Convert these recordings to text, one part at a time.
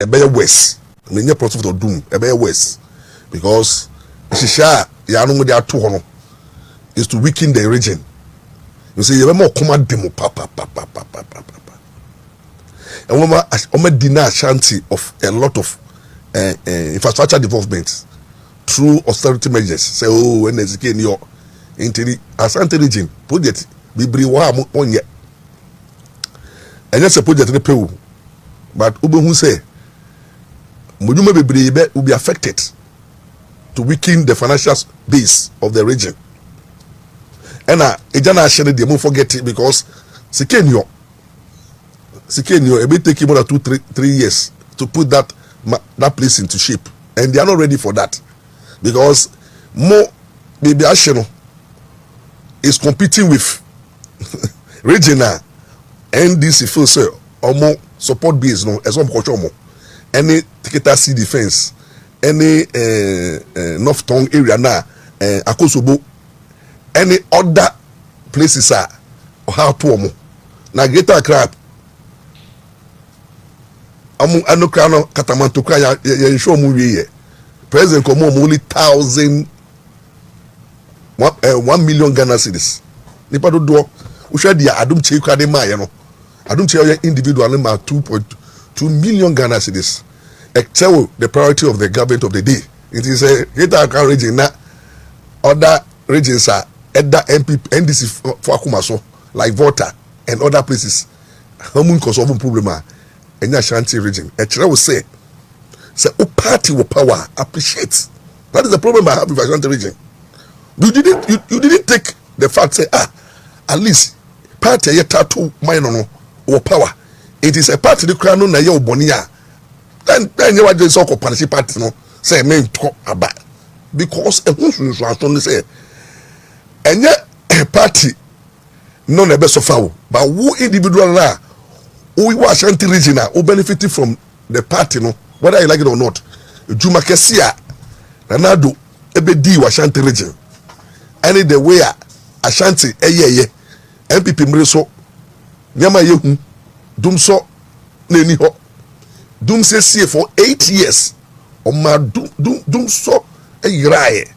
a better west. Many prophet of doom, a better west. Because Shisha, Yanu, they are 200 is to weaken the region. You see, you have more command demo, papa. And woman deny Ashanti of a lot of infrastructure development through austerity measures. Say, oh, when there's in your into the Asante region, project, we bring one yet. And that's a project in the but Ubu who say, Mujuma will be affected to weaken the financial base of the region. And Ejana Ashene, they won't forget it because Sikenyo, it may take more than 2-3 years to put that place into shape. And they are not ready for that. Because more Baby Asheno is competing with regional NDC first or more support base, no, as one more. Any Kejetia Sea Defense, any North Tongue area now, Akosobo, any other places are how to na Greater Crab. Ano krano katamanto kra ya show mu wie President komo only 1 million Ghana cedis. Nipa do uhwe dia adum che kwa de ma ye no. Adum che your individual ma 2.2 million Ghana cedis. Excel the priority of the government of the day. It is a Greater Accra region na other regions are either NDC for Akumaso like Volta and other places. How mun cause of problem in Ashanti region. A will say a party with power appreciates. That is the problem I have with Ashanti region. You didn't take the fact say at least party yet tattoo minor or power. It is a party the crown na yo bonia. Then you want to talk of party no say men talk about because a who's say and yet a party no never so far but who individual na who Ashanti region who benefited from the party no whether you like it or not. Juma Kejetia Ranado ebedi Ashanti region any the way Ashanti NPP mreso nyama yehu dum so na ni ho dum se for 8 years o ma dum so eyrae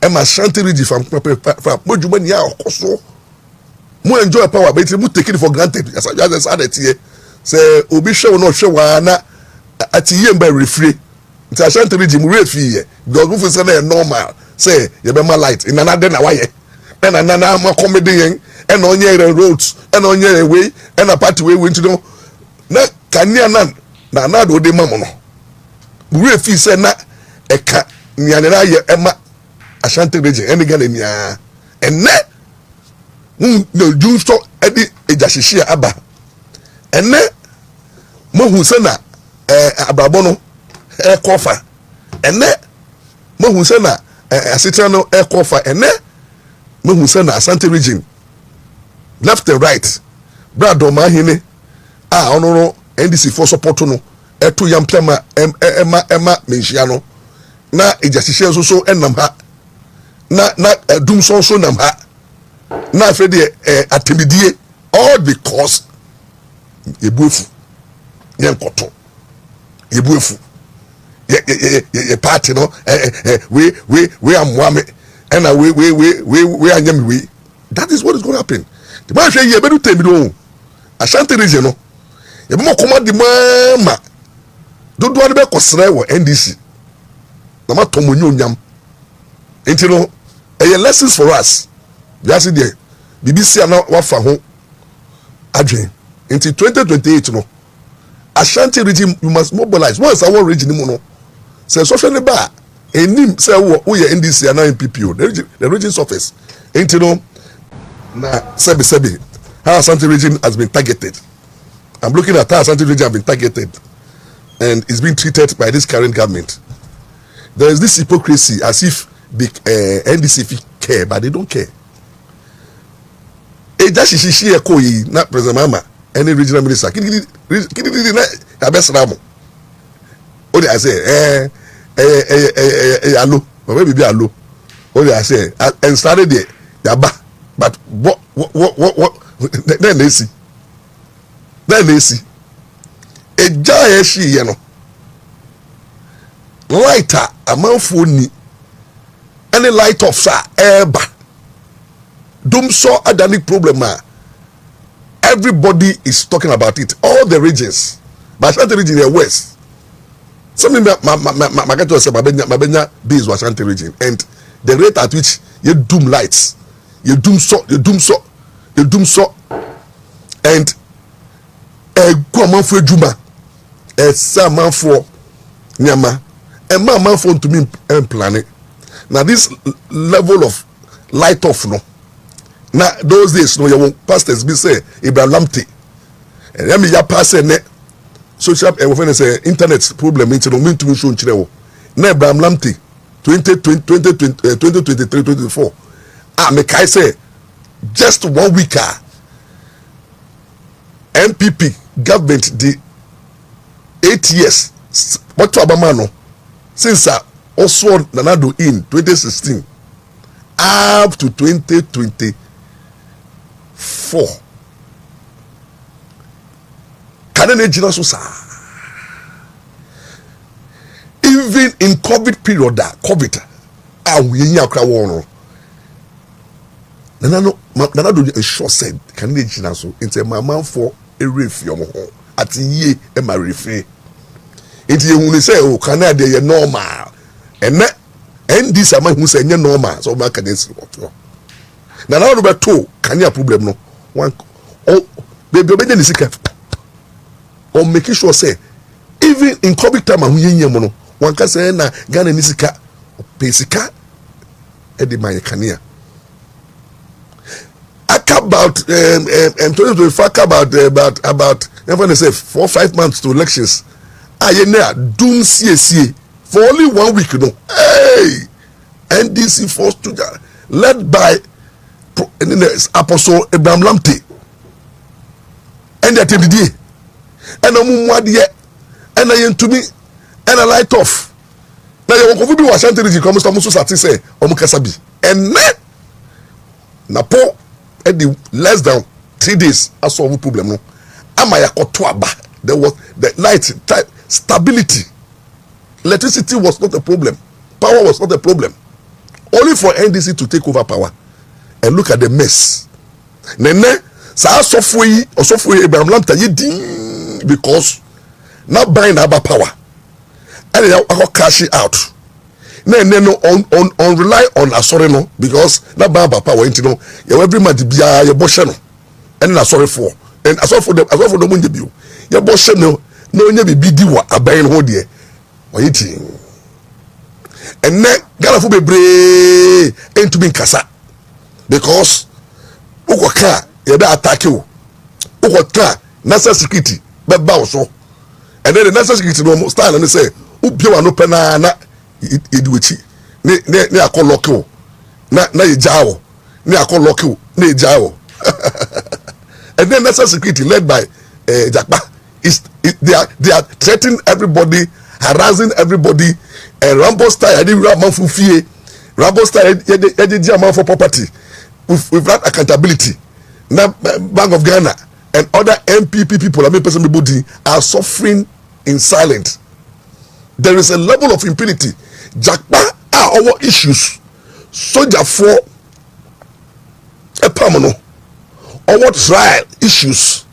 e ma Ashanti region from Juma ni akoso mu enjoy power but mu take it for granted as I just said here say obi hwe no hwe wa na ati ye mba refree nti Ashanti region mu refi here because mu for say na normal say ye be ma light in another na waye na na ma comedy yen and onye roads and onye way and a party way went to know na kania na do de mamono mu refi say na eka nya na ye ema Ashanti region any Ghana nia enne no justo edi ejashishia aba enne mohu se na ababono kofa enne mohu se na asitano kofa enne mohu se na Asante region left and right brado mahine onoro NDC for support no eto yamplema ema menhia no na ejashishia so enam ha na dum so nam ha na afede atemidie all because ebuefu yenkoto ebuefu ye party no we amwame and we anyam we that is what is going to happen the man say ye bedu temido Ashanti region no ye be mo komadi mama dodo ade be kosre wo NDC na matomonyo nyam enti no lessons for us. That's it there. BBC now wafa ho adwen. Until 2028 no. Ashanti region you must mobilize. Once our region no. Say social ne ba enim say wo ye NDC and NPP the region surface. Until no na sebi how Ashanti region has been targeted. I'm looking at how Ashanti region has been targeted and is being treated by this current government. There is this hypocrisy as if the NDC care but they don't care. Just she koyi na President Mama any regional minister kidi na abesramo o dey say allo baba bibi allo o dey say and started there yaba but what then they see eja she ye no lighter amanfo ni any light of sa eba dum so adani problem everybody is talking about it, all the regions, but Ashanti region is west. Something that my get to say mabenya base was Ashanti region, and the rate at which you doom lights, you doom so, and go man for juma, some man for nyama, and man for to me planet. Now this level of light off no. Now those days no your pastors be say Ibrahim Lamte, and let me ya pass ne social internet problem into no mean to show nchire. Na Ibrahim Lamte 2023-24. Me kai say just 1 week NPP government the 8 years what to abamano since also Nanado in 2016 up to 2024. Can an engineer so even in COVID period COVID we in yakra wono Nanado ensure said can the engineer so into my man for a reef your home at ye e ma refi it you say oh Canada ye normal and this man who say normal so man can see what na now no beto can you problem no one oh baby obey the secret or making sure say even in COVID time who yen no one can say na Ghana ni sika pay sika e dey my kania about 2025 about never say 4 or 5 months to elections ayena doom CAC for only 1 week no hey NDC forced to led by Apostle Abraham Lamte and the TDD and a mumwadie and a to me and a light off now you will be Ashanti region come to say omukasabi and na po at the less than 3 days I solve problem no amaya kotoaba there was the light type stability. Electricity was not a problem, power was not a problem, only for NDC to take over power. And look at the mess nene sa software or software Abraham Lamta ye because not buying our power and I cash it out no on rely on asore no because not buy our power into no you every month be your boss no and asore for and asore for the money be your boss no nya be di wa aban ho de oyiti and then Ghana for bebre into being kasa because ukoka you be attack you ukoka national security be ba so and then the national security no style and say ubia wa no pena na ediwechi ne akolock you na ye jawo ne akolock you na ye jawo and then national security led by Jakpa they are threatening everybody, harassing everybody, and Rambo style I didn't man for fear Rambo style man for property without accountability. Now Bank of Ghana and other NPP people are suffering in silence. There is a level of impunity. Jakpa are our issues. Soldier for a permanent our trial issues.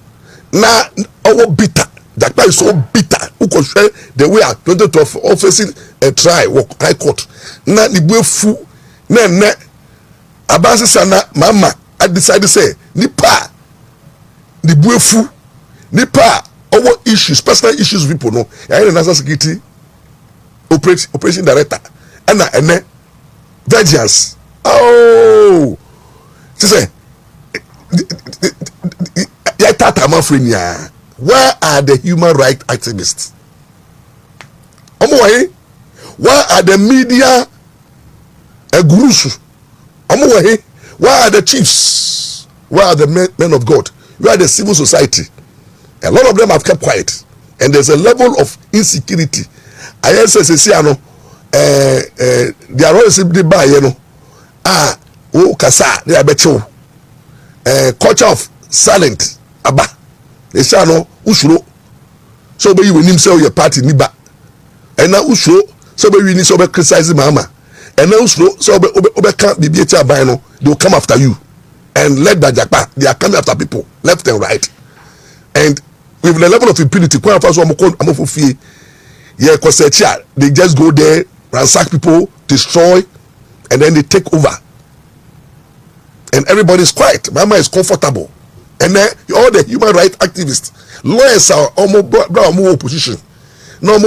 Now our bitter. Jakpa is so bitter. Who could share the way 2012 facing a trial work high court. Now the boy fu ne abasi sana mama I decided say nipa the boy fu nipa our issues personal issues people know. I am national security operation director and vengeance. Oh, she say where are the human rights activists? Where are the media gurus? Where are the chiefs? Where are the men of God? Where are the civil society? A lot of them have kept quiet, and there's a level of insecurity. I say they are always by kasa they are better. Culture of silent aba they say no usuro so be you him say your party niba and now usuro So we need to criticize mama. And also so can't be bino, they will come after you. And let the Japan, they are coming after people, left and right. And with the level of impunity, they just go there, ransack people, destroy, and then they take over. And everybody is quiet. Mama is comfortable. And then all the human rights activists, lawyers are almost opposition. No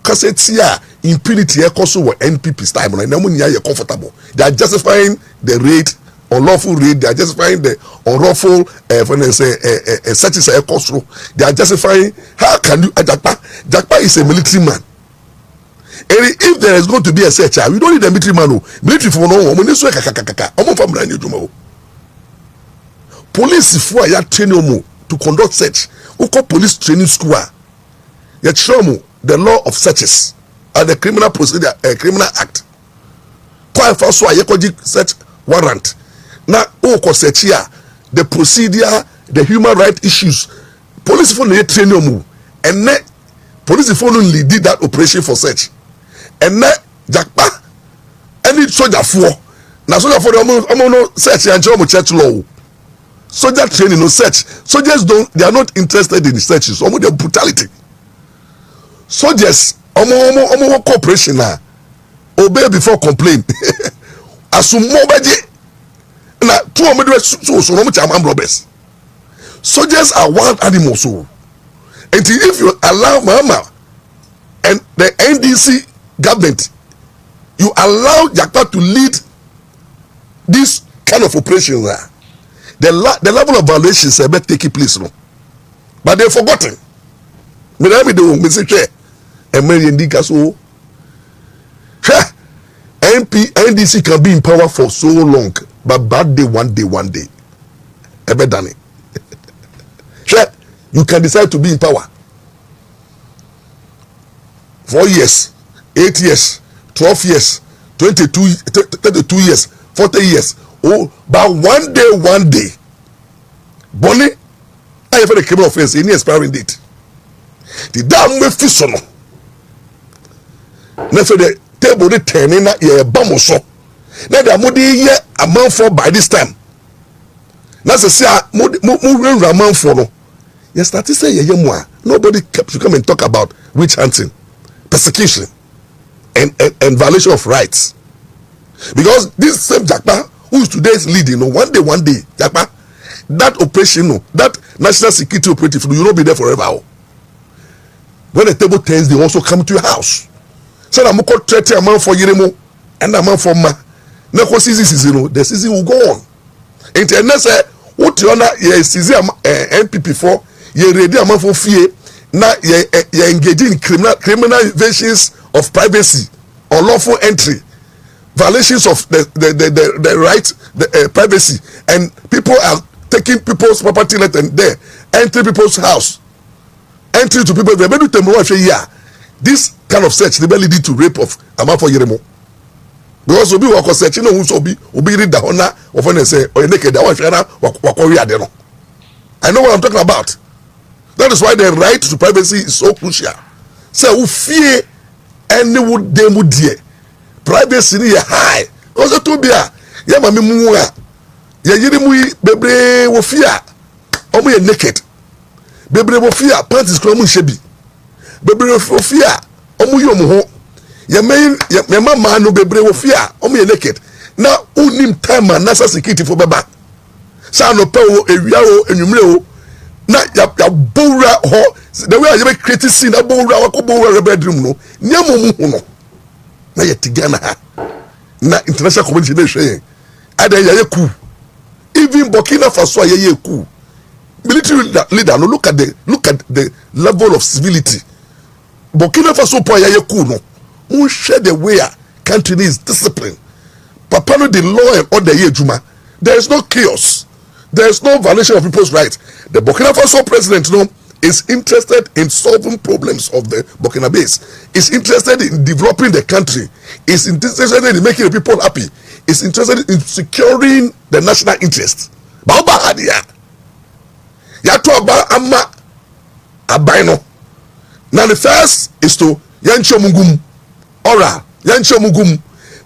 Kejetia impunity also NPP's time. You're comfortable. They are justifying the raid, unlawful raid. They are justifying the unlawful searches. They are justifying. How can you? Jakpa is a military man. And if there is going to be a search, we don't need a military man. Military for no one. Police for ya training to conduct search. We call police training school. You show the law of searches and the criminal procedure, criminal act. Quite fast, so I search warrant. Now, search here the procedure, the human rights issues. Police for the training and then police for only did that operation for search. And then Jakpa any soldier for now soldier for the search and church law. Soldier training no search. Soldiers they are not interested in the searches. Almost their brutality. Soldiers omo cooperation na obey before complain. Asumo baje na two so no am robbers. Soldiers are wild animals so. And if you allow mama and the NDC government, you allow Jakpa to lead this kind of operation there. The level of violations are taking place no. But they've forgotten. Me NDC can be in power for so long, but bad day one day. Ever done it? You can decide to be in power 4 years, 8 years, 12 years, 32 years, 40 years. Oh, but one day, Bonnie, I have a criminal offense in the expiring date. The damn way fish on. Now for the table the turning that ye bamo so. Now the modi ye amount for by this time. Now say move amount for no. You start to say ye more. Nobody should come and talk about witch hunting, persecution, and violation of rights. Because this same Jakpa who is today's leading, one day, Jakpa, that operation, that national security operative, you will not be there forever. When the table turns, they also come to your house. So I'm going to treat a man for Yeremo and a man for Ma. Now, the season will go on. And then say, what you are season NPP for, you're ready a man for fear. Now you're engaging in criminal invasions of privacy, unlawful entry, violations of the right, the privacy, and people are taking people's property left and there, entering people's house, entry to people. This kind of search never lead to rape of Amafo Yeremo. Because obi wako search, you know who's obi read the honor of when they say, or you naked, I know what I'm talking about. That is why the right to privacy is so crucial. So who fear any would them would dear. Privacy is high. Also to be a yamami mua. Ya yirimui bebre wo fear. Omo ye naked. Bebre wo fear pants is cramun shebi. Bebre wo fear omo yo mo ho. Ya mama no bebre wo fear omo ye naked. Na unim time and national security for baba. Sa no pe wo ewia wo enwumre wo. Na ya bowra ho the way I create scene na bowra wa ko bowra bedroom no. Nyamo mu ho no. Na ye tigana ha. Na international community dey hwe. Adan ya ku. Even Burkina Faso ye ku. Military leader no look at the level of civility. Burkina Faso po ye ku no. Who share the way country is discipline. Papa no the law and order ye juma. There is no chaos. There is no violation of people's rights. The Burkina Faso president is interested in solving problems of the Burkinabes. Is interested in developing the country. Is interested in making the people happy. Is interested in securing the national interest. Baba hadia. Yato aba ama abaino. Now the first is to yancho mungum. Ora, yancho mugum.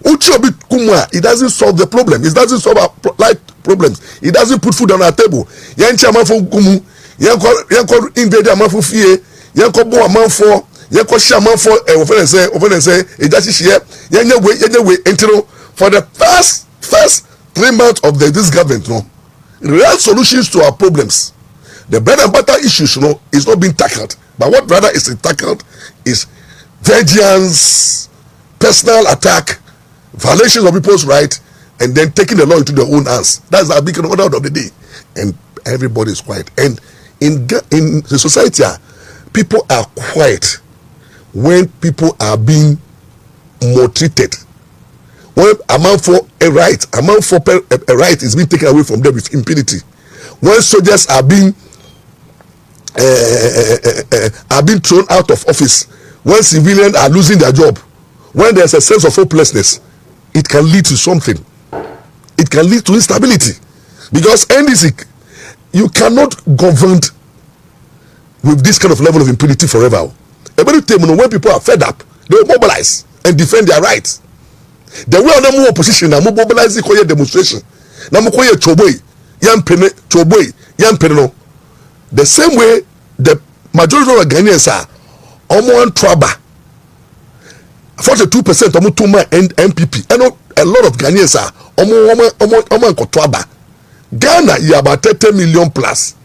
Uchobi kumwa, it doesn't solve the problem. It doesn't solve our life problems. It doesn't put food on our table. Yancha manfo kumu, yanko invade manfo fie, yanko bo manfo, yanko sha manfo often say it just share, yanyo way entero for the first 3 months of this government, no. Real solutions to our problems. The bread and butter issues, is not being tackled. But what rather is tackled is vengeance, personal attack, violations of people's rights, and then taking the law into their own hands. That's our big order of the day. And everybody is quiet. And in the society, people are quiet when people are being maltreated. When a man for a right is being taken away from them with impunity. When soldiers are being thrown out of office, when civilians are losing their job, when there's a sense of hopelessness, it can lead to something. It can lead to instability. Because NDC, you cannot govern with this kind of level of impunity forever. Every time when people are fed up, they will mobilize and defend their rights. The way on the opposition, na mobilize the demonstration. Na mokoye choboy, yampene choboy, yampene no. The same way the majority of Ghanaians are almost trouble. 42% almost to my NPP. I know a lot of Ghanaians are almost trouble. Ghana, you about 30 million plus.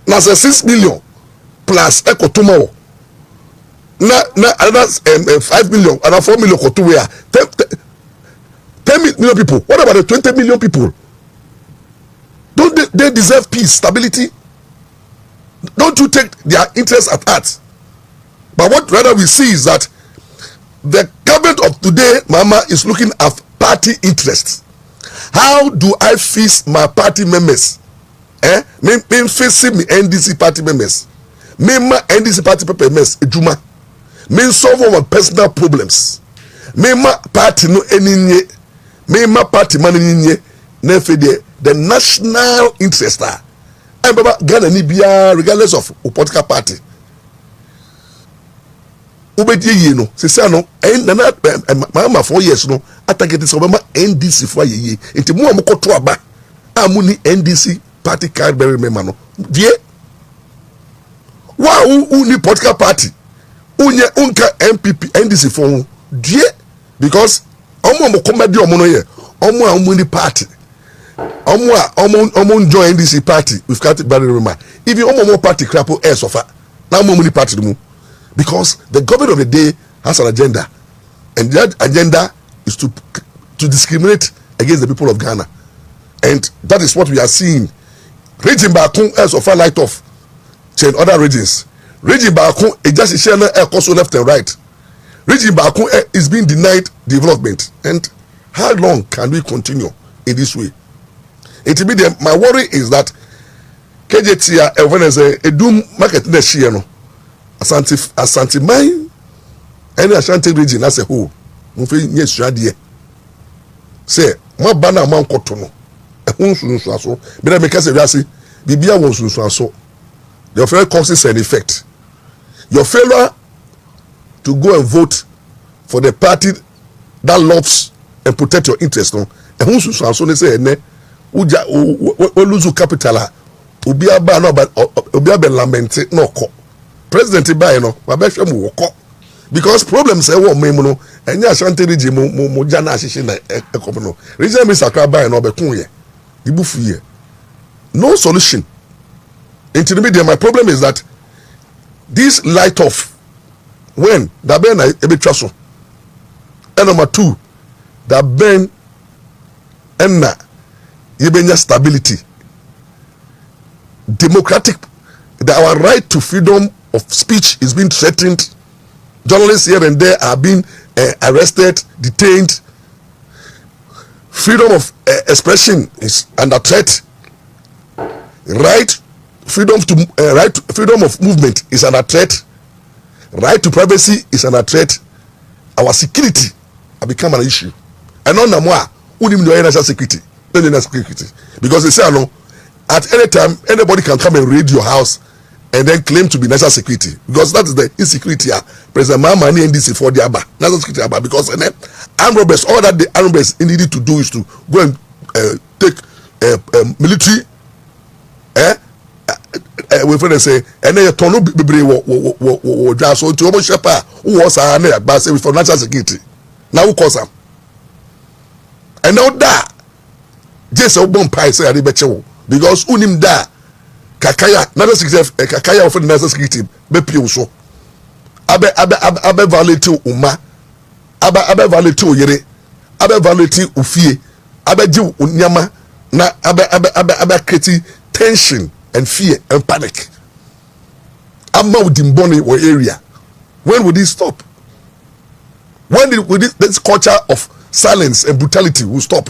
Now 6 million plus echo tomorrow. Na another 5 million, another 4 million for 2 years. 10 million people. What about the 20 million people? Don't they deserve peace, stability? Don't you take their interests at heart? But what rather we see is that the government of today, Mama, is looking at party interests. How do I feast my party members? Me facing me NDC party members. Me ma NDC party members ejuma. Me solve my personal problems. Me ma party no eninye. Me ma party man eninye. Nefede the national interest are. And Baba Ghana ni biya regardless of political party. Ubedi ye no. Se say no. Nana mama 4 years no. Atageti so mama NDC for ye. Enti mu amokoto aba. Amu ni NDC party card bearer member no. Die. Wa ni political party. Unka NPP NDC for die because omo comedy omo no ye. Omo ni party. Omo join NDC party with Kati Barrymore. If you omo party crap air sofa, now omo party do because the government of the day has an agenda, and that agenda is to discriminate against the people of Ghana, and that is what we are seeing. Region Bakun air sofa light off, in other regions. Region Bakun it just is sharing air also left and right. Region Bakun is being denied development, and how long can we continue in this way? My worry is that Kejetia Edum market next year no Asante mine and Ashanti region as a whole. Yes, say my banner man kotono. A hunsun but I make us a Bibia won't so. Your failure causes an effect. Your failure to go and vote for the party that loves and protect your interest no. A hunsun so they say ne. Uja lose capital obi aba no obi aba lament no ko president ba no wa be hwe mu ko because problems e wo mem no enya Ashanti region mo jana ahihye na ekopo no region minister ba no be kun ye ibufu ye no solution into the media. My problem is that this light off when that ben e be twaso and number 2 that ben enna Yebenya stability, democratic, our right to freedom of speech is being threatened. Journalists here and there are being arrested, detained. Freedom of expression is under threat. Freedom of movement is under threat. Right to privacy is under threat. Our security have become an issue. And on the more, national security. Because they say, no, at any time, anybody can come and raid your house and then claim to be national security, because that is the insecurity. President Mahama and NDC for the Aba national security Aba, because and then armed robbers, all that the armed robbers needed to do is to go and take military. We finna say, and then you turn up be just so to almost shepherd who was a near but say for national security. Now who cause them? And now that just a bomb pie say I bechewo, because unim da kakaya national security kakaya of the national security be pio so abe violate uma abe violate oyere abe violate ofie abe ji unyama na abe create tension and fear and panic. About the money or area. When will this stop? When will this culture of silence and brutality will stop?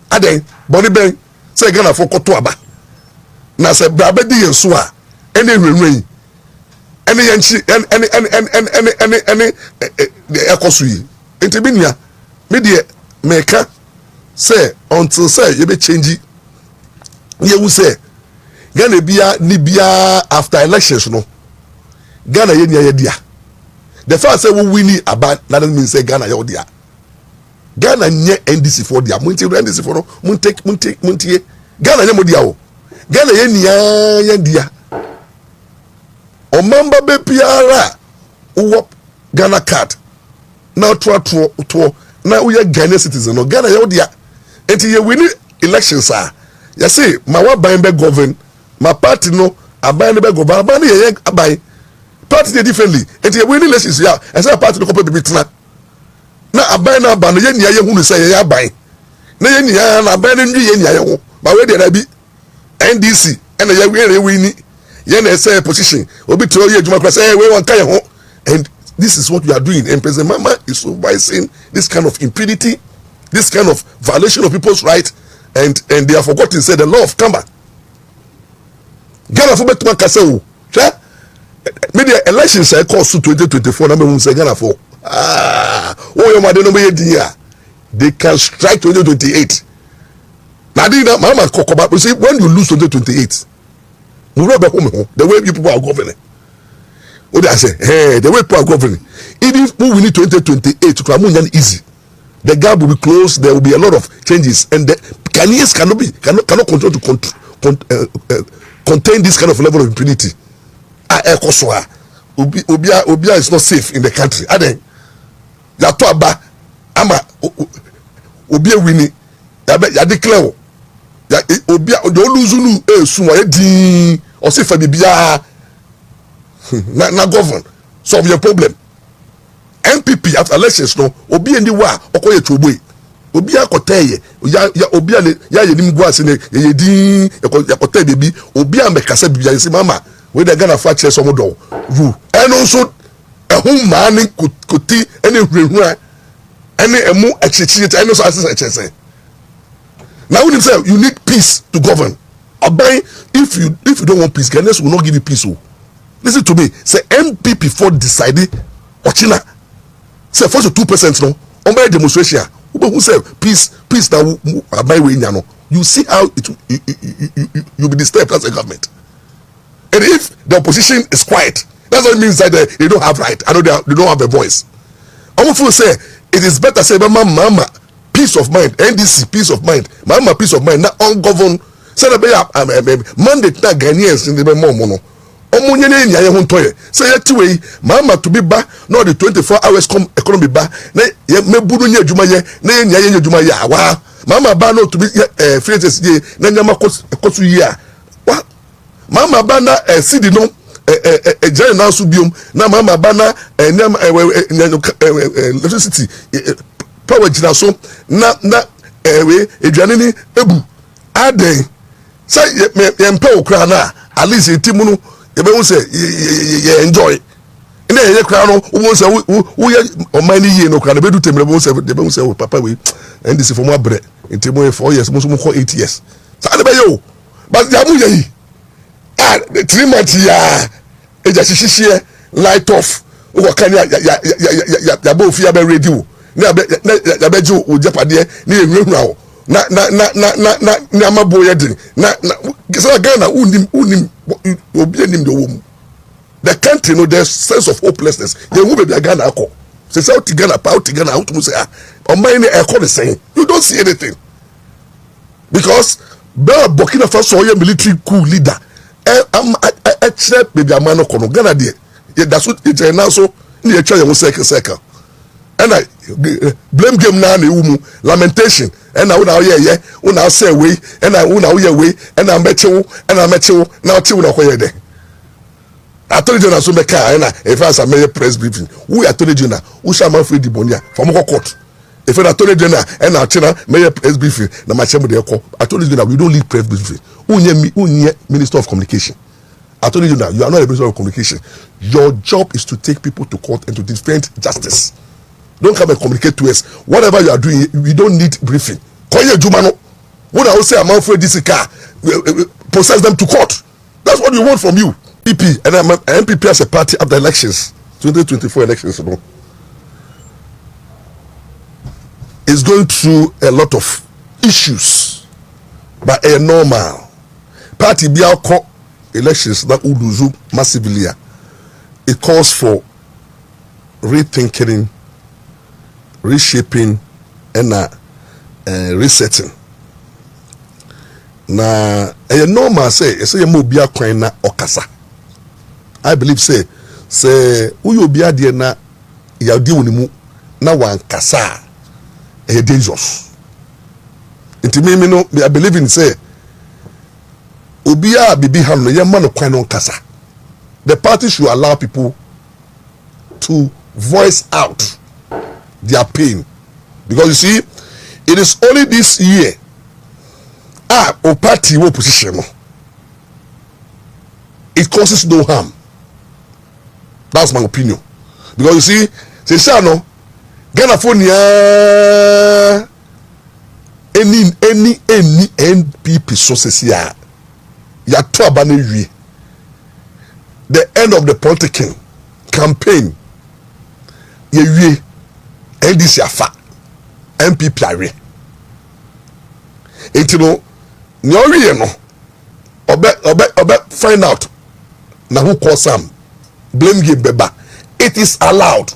Ade body bang say Ghana for kotoaba. Na say brabedi yensua any rain any yanchi any the ekosui. Intibinia media maker say until say you be change. You will say Ghana bia after elections no Ghana ye nya dia. The fact say we win about that doesn't mean say Ghana ye dia. Ghana nye NDC for dia. Munti NDC for no muntie Ghana nye mo dia o. Ghana ye dia. O mamba be piara uwo Ghana card. Now to na we Ghana citizen no Ghana ye dia. Enti ye win elections you see my wa ban be govern my party no aban be govern aban ye aban party dey differently and you winning elections ya and say party no come be tena na aban na aban ye nia ye hunu say ye aban na ye nia na aban no ye nia ye ho ba we dey na bi NDC and ye win ye na say position obi tro ye adwuma say we wan kai ho, and this is what we are doing. And President Mama is supervising this kind of impunity, this kind of violation of people's rights, and they have forgotten to say the law of Kamba. Ghana for better Kaseu. Media elections I call 2024. Number say Ghana for your mother no they can strike 2028. Now Mama Kokoba, you see when you lose 2028, the way people are governing. What I say, hey, the way people are governing. Even we need 2028 to come easy. The gap will be closed. There will be a lot of changes, and the Ghanaians cannot control to contain this kind of level of impunity. Obia is not safe in the country. Aden, Yatoaba, Ama, Obia winning. Ya declare. Ya Obia Oluzunu Suma di or say for Bibia na govern solve your problem. NPP after elections no obi ndi wa okoye choboy obi akoteye ya obi ale ya yenim guase ne ye din yakote bebi obi amekasa bibia yesi mama we dey Ghana fa chese omo do ru eno so ehun ma ni koti ene hurehura ene emu achichite eno so asese chese. Now when you say you need peace to govern, Obai, if you don't want peace, Ghanaians will not give you peace. Listen to me, say NPP for decided Ochina say 42% no on by demonstration who say peace that by way no, you see how you be disturbed as a government. And if the opposition is quiet, that's what it means that they don't have right. I know they don't have a voice. I want to say it is better say mama peace of mind, NDC peace of mind, mama peace of mind, not ungoverned. Say the mandate that Ghanaians in the mono. Omunye nya ye ho ntoye say yetiwe mama to be ba no the 24 hours economy ba na ye mebudu nya adwuma ye na ye nya ye adwuma ye awa mama ba no to be phrases ye na nyama kosu ye a wa mama ba na city no ejere na so biom na mama ba na nyama electricity power gina so na we eduane ni ebu aden say ye mpe okra na at least itimu no you be say you enjoy. And then you cry no who say who or many year no cry be do tell me say papa we and this for more bread into 4 years most 8 years. So be you but ya mu yi the 3 months ya e just shishie light off wo kan ya bo fi ya be radio na be ju o japade na ehurahura o na amabo ye din na so Ghana unim obi anim do wo mu the country, there's sense of hopelessness. You will be a Ghana. Say, out to Ghana, out to Ghana, out to say, or mine echo the same. You don't see anything. Because Burkina Faso military coup leader. I'm maybe a man of Ghana. That's what it's now so near circle. And I blame game now, lamentation. And I would now say away, and I would now away, and I met you, now two. I told you now, so make car, and if I was a press briefing, we are told you now, who shall man free the bonia from court. If I told you now, and our channel may press briefing, the match with their call. I told you that we don't need press briefing. Who Minister of Communication. I told you now, you are not a Minister of Communication. Your job is to take people to court and to defend justice. Don't come and communicate to us. Whatever you are doing, we don't need briefing. Koye Jumano, when I will say I'm out for this car, process them to court. That's what we want from you. NPP, and NPP as a party after elections, 2024 elections, is going through a lot of issues, but a normal party be our elections that would lose massively. It calls for rethinking, reshaping, and resetting. Na a normal say you mo be a coin na okasa. I believe say uyo be a na ya di wonimu na wan kasa e dangerous. Inti me no I believe in say obi a bibi ha no ye ma no kwan no kasa. The party should allow people to voice out their pain, because you see it is only this year o party wo position no, it causes no harm. That's my opinion. Because you see, say no Ghana for any NPP sources here ya to abane wie the end of the political campaign ye wie NDC afa NPP are enti no nyorie no obe find out na who cause some blame game beba. It is allowed.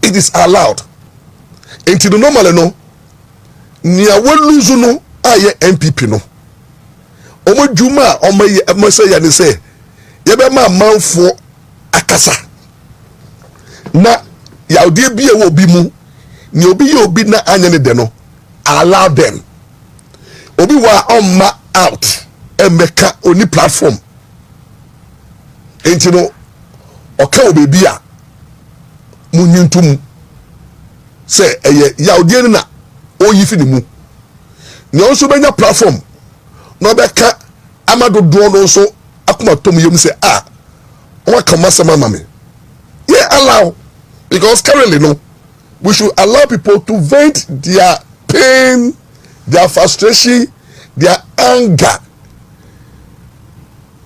It is allowed. Enti no normally no nia we lose no aye NPP no omo djuma omo say ya ni say ye be ma manfo akasa na ya odi bi e wo bi mu ni obi ye obi na anya ne de no allow them. Obi wa on ma out emeka oni platform enti no oka obebi a munyintum say eye ya odi na oyi fi ni mu ni onso benya platform no beka amado do no so akoma tom yem say wa kama sama mame yeah allow, because currently no we should allow people to vent their pain, their frustration, their anger.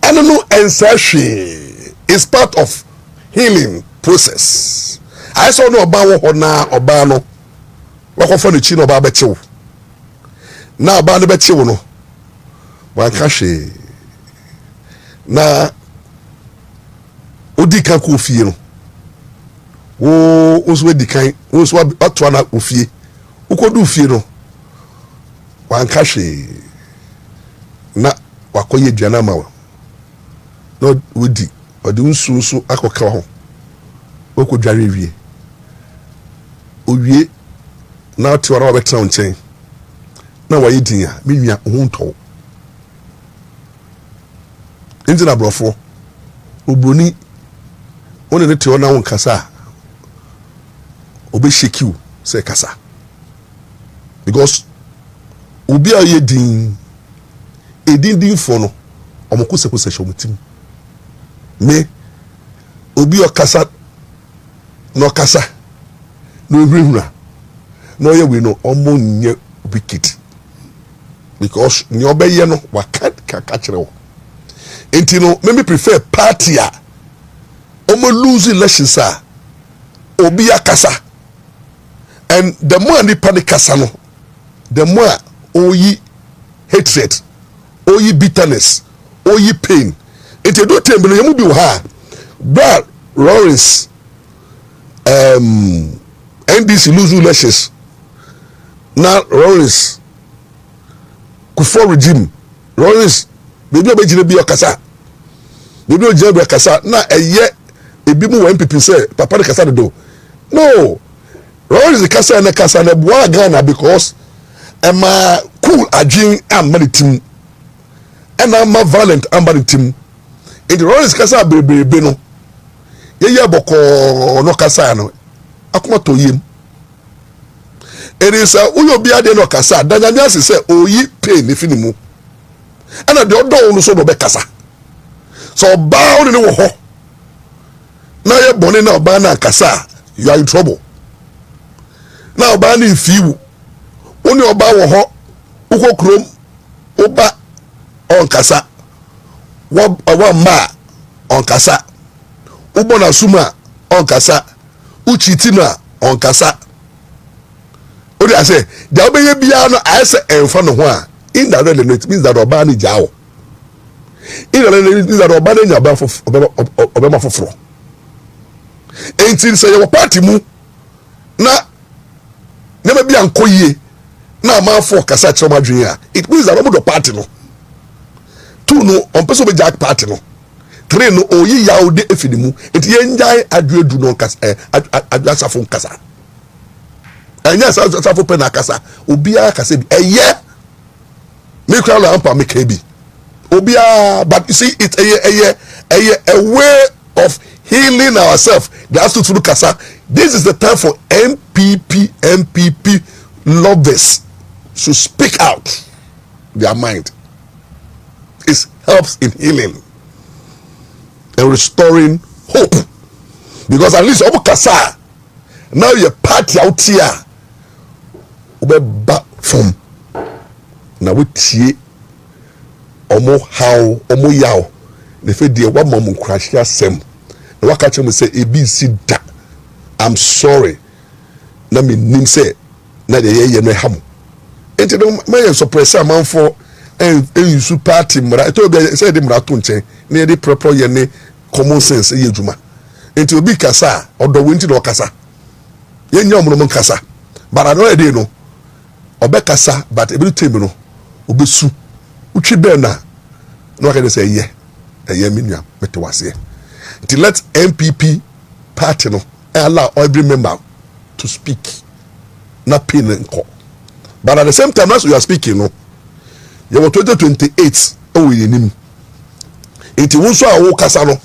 And no anxiety is part of healing process. I saw no oba wo na oba no wakofo no chi no oba bechew na oba no bechew no wan ka hwe na odi kan ko fie no wo oso edi kan wo so atwa na ofie ukodu fie no wan ka hwe na wakoye duana ma no wodi odi nsusu akoka ho okodware wie owie na tiwara wa betra nchen na waye din a menua ho nto injina brofo obroni one ne tiwo na won kasa obe shekiu say kasa, because obi a ye din edin for no omokose kose shomutim me obi o kasa no kasa no ehuna no ye we no omo nye wicked, because ni obeye no waka kire wo enti no me prefer party a omo lose elections a obi akasa, and the more ni panic kasa no the more oyi hatred, oyi bitterness, oyi pain. It do tembe no bi wo ha. Brad Lawrence NDC lose elections. Now Lawrence Kufuor regime. Lawrence baby obejire bi okasa. Baby ojire bi okasa na eye ebi mu NPP say papa de kasa do. No. Lawrence kasa na boa Ghana because ema cool adwin amanitim. Ena ma violent amanitim. It Lawrence kasa bebrebe no. Ye boko no kasa no. Akoma to yim. It is uyo bia de no kasa danyanya se oyi pain if ni mu. Ana de odo no so no be kasa. So ba oni wo ho. Na ye bone na ba na kasa, you are in trouble. Na oba na ifiwu. Oni oba wo ho. Uko krom oba on kasa. Wa ma on kasa. Ubo na suma on kasa. Uchitina on kasa. Odi I say, the obey bia no I say enfo no ho a in that it means that oba ni jawo. In that it means that oba na nyaba obema foforo. Enti say your party mu na never be ankoye na ma for kasa choma dwen a it means that omo do party no. Two no on person be jack party no. Three no oyi yawo de efini mu enti yenjai adwedu no kasa adwasa fon kasa. And yes, I for pen akasa. Obia kasa bi eye. Me crown ampa me kebi. Obia, but you see it's a way of healing ourselves. That's to through kasa. This is the time for NPP lovers to speak out their mind. It helps in healing and restoring hope. Because at least obu kasa now your party out here. Ube back from na we tie omo how omo yaw ne fe die wa mom nkrahia sem na waka chem say ebc da I'm sorry na me nim say na de ye no ham enti no me suppress am for en su party mra to be say de mra to nchen na de proper ye ne common sense ye djuma enti obi kasa odo wenti na okasa ye nya omo no kasa bara no e de no obekasa but every time no obesu utwi be na no can say eye minua metewase to let NPP party no allow every member to speak na pin nko but at the same time as we are speaking no you were 2028 oh we nim enti won so a wo kasa no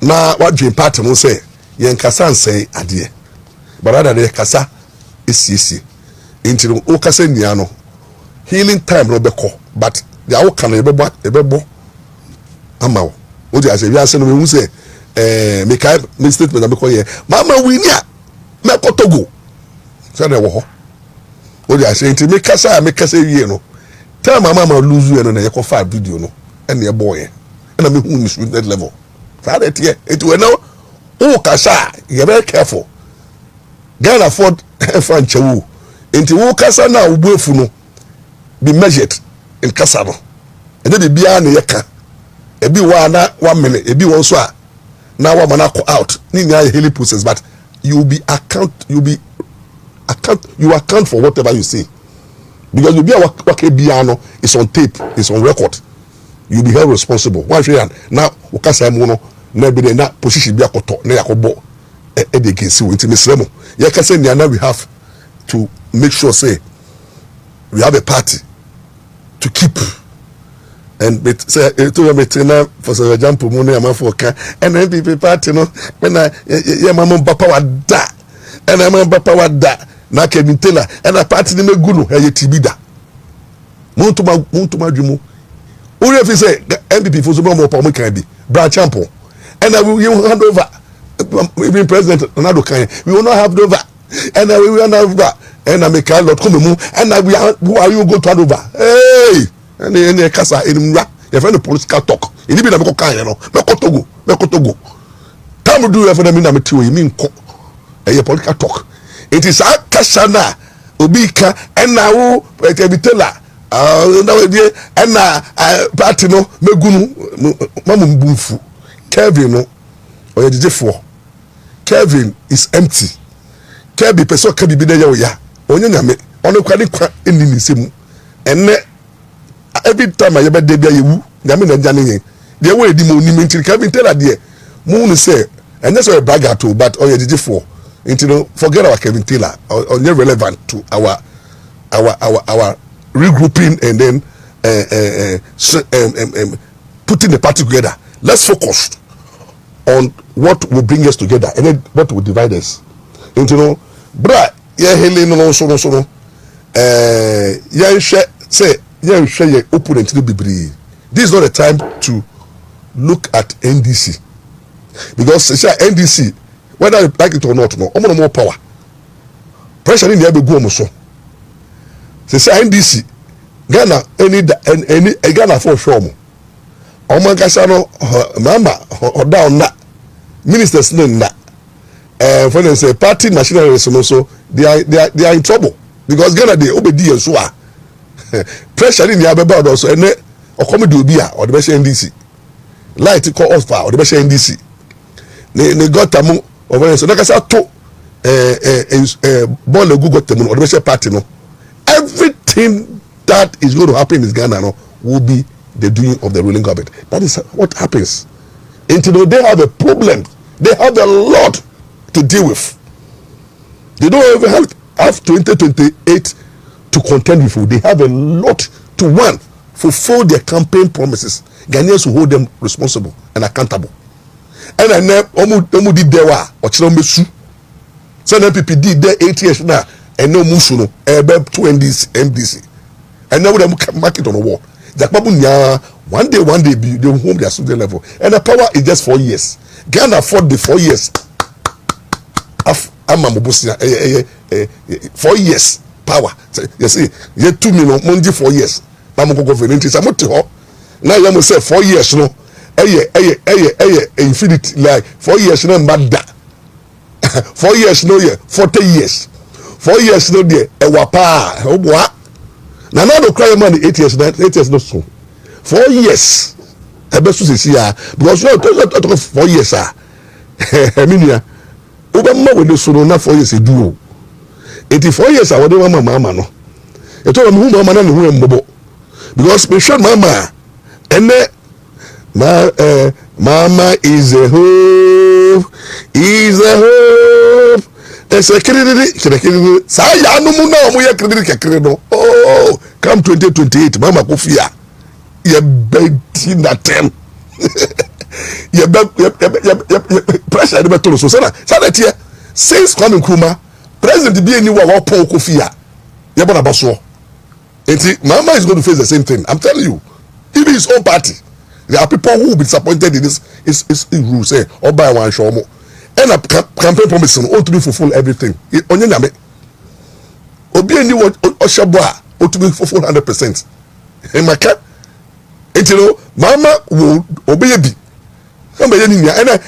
na wadwen party no say yen kasa nsɛn ade but rather the kasa esiesie into the okase nia no healing time no beko but the awo kan ebebo amawo o dey say we are saying we say make my statement na here mama we nia me kotogo say na wo ho o dey say into make kasa wie no tell mama lose you no na ye ko fa video no e na e boy e na me hu ni that level say that here it we now o kasa you very careful Ghana afford franchewu enti wo kasa na ubuefu no be measured in kasa no ene de bia na yeka ebi wa na 1 minute ebi won so a na wa mana call out ni nya healing process but you account for whatever you say because you be waka bia no is on tape, is on record, you be held responsible one share na wo kasa mu no na be na position bia koto na yakobo e de gensi wo enti mesremo ye kasa nia na we have to make sure say we have a party to keep and say to your meeting for so example money am for can and NPP party no when ya mama papa wa da and mama papa wa da na Kejetia and a party ni megu no e TB da montuma dwumu o refi say NPP for so mo pa mo kan bi branch ample and we will hand over even president Ronaldo kan we will not have over and we will not have and I make a lot come mu and who are you go to hand over hey and kasa enumra your friend the political talk e ni bi na me ko kan no me ko togo time do you for them na me ti o me nko e political talk it is a kasa na obi ka and na wo Kejetia na we die na party no megunu mamu mbumfu Kevin no oyejefo Kevin is empty. Kebi person kebi bi dey ya onye nyame ono kwade kwa eni ni semu enne every time I be dey bia yewu nyame na nja ne yen dey we di mo ni mentiri Kevin tell there mu no say enye so a brag at all but oyejefo into no forget our Kevin Taylor or relevant to our regrouping and then putting the party together. Let's focus on what will bring us together and then what will divide us. Into no, bra, yeah, hele no so yeah, say yeah, share your opponent to be brave. This is not a time to look at NDC because NDC, whether you like it or not, no, more power. Pressure in the air be go so. Say NDC, Ghana any Ghana for sure. Oman kasano mama or down na ministers na for them say party machinery so they are in trouble because Ghana they obedi and so pressure in the air be also and or comedy obi a or the best NDC light call off or the best NDC they got tamu over so nakasa to ball go got tamu or the best party no. Everything that is going to happen in Ghana no, will be the doing of the ruling government. That is what happens. Until they have a problem, they have a lot to deal with. They don't even have 2028 to contend with. They have a lot to fulfill their campaign promises. Ghanaians will hold them responsible and accountable. And I know Omu did there or Chilomesu. So NPP did there 8 years now. And no musuno ebe to MDC and now they mark it on the wall. One day they will home their student level and the power is just 4 years. Ghana afford the 4 years. 4 years power. You see, you 2 million money 4 years. Now you say 4 years no. Infinity like 4 years no bad. 4 years no year 40 years. 4 years no there e wapa oboa na na do cry man 8 years no so 4 years e be so see ya because you talk 4 years eminia oba ma we so no na 4 years eduo 84 years we dey mama no e to me hu mama na ne hu mbobo because me show mama ene mama is a hope security saya no mu na omo ye credit kekere no oh come 2028 mama ko fia ye beti na tem ye pressure de beto so sana tie since coming kuma president bi eni wa pon ko fia ye bona baso enti mama is going to face the same thing. I'm telling you, even his own party, there are people who will be disappointed in this is rule say or buy one show more. And a campaign promise ought to be fulfill everything. Onye nyame. Obi eni oshabwa ought to be fulfill 100%. In my cap, mama will obey bi. And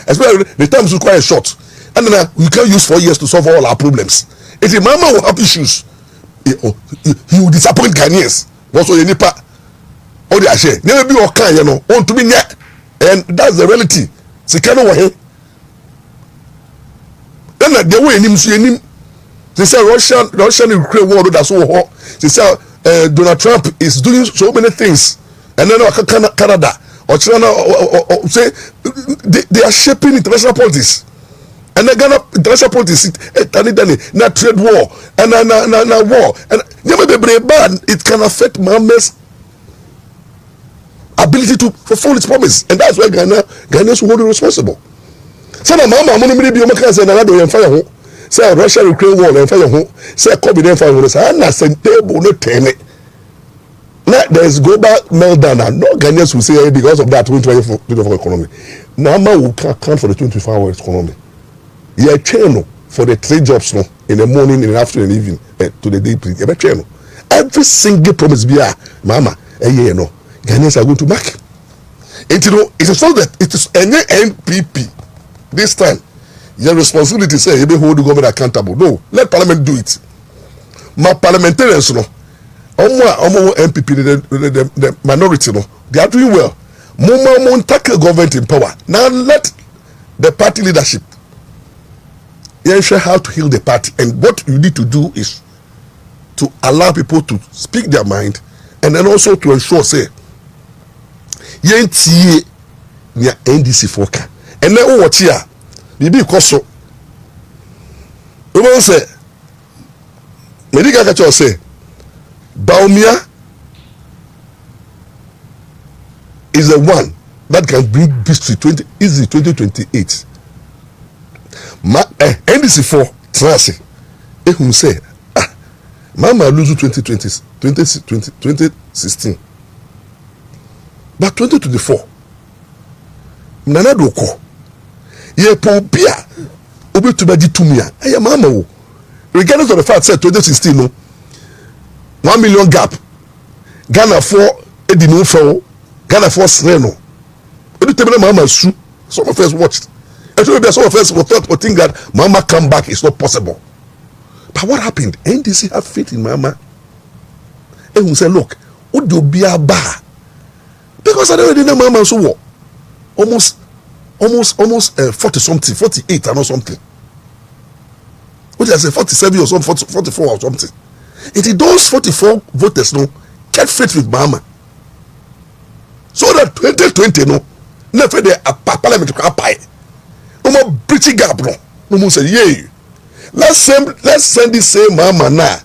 especially the time is quite short. And then we can't use 4 years to solve all our problems. If mama will have issues, he will disappoint Ghanaians. What's all nipa? All the share. Never be okay, want to be net. And that's the reality. Sikano wa he. Then the way him see him. They say Russian Ukraine war that's so hot. They say Donald Trump is doing so many things. And then Canada or China or say they are shaping international politics. And the Ghana international politics na trade war and na war and it can affect Mama's ability to fulfill its promise, and that's why Ghanaians will hold it responsible. So the mama money be o say na do fire ho, say Russia Ukraine war and fire ho, say COVID fire ho, say na Asante-People no ten. Now there's global meltdown and no Ghanaians will say because of that 2024 economy. Mama will account for the 24-hour economy. You channel for the 3 jobs no in the morning, in the afternoon, and evening to the day. You channel every single promise be mama. No, Ghanaians are going to mark. And it is not that it is any NPP this time. Your responsibility say you be hold the government accountable. No, let Parliament do it. My parliamentarians no. Omo NPP the minority no, they are doing well. Moma tackle government in power. Now let the party leadership ensure how to heal the party, and what you need to do is to allow people to speak their mind, and then also to ensure say yentie near NDC foka. And then watch here, bibi koso. You know say, medical kacho say, Baumia is the one that can bring history 2028. NDC for Trasi, who say, Mama lose 2016, but 2024. Nana doko. Ye popia obi to be tumia. Aya mama wo. Regardless of the fact said 2016 no 1 million gap. Ghana for edi no for Ghana for sreno. Edu tebele mama su. Some of us watched. And so some of us will think that mama come back is not possible. But what happened? NDC have faith in mama. And we say, look, Udo bia ba. Because I don't know mama so what. Almost 40 something, 48 and or something. What did I say? 47 or something, 44 or something. It is those 44 voters no get faith with mama. So that 2020 no never there a parliament to pay. No more breaching gap no. No more say yeah. Let's send this same mama now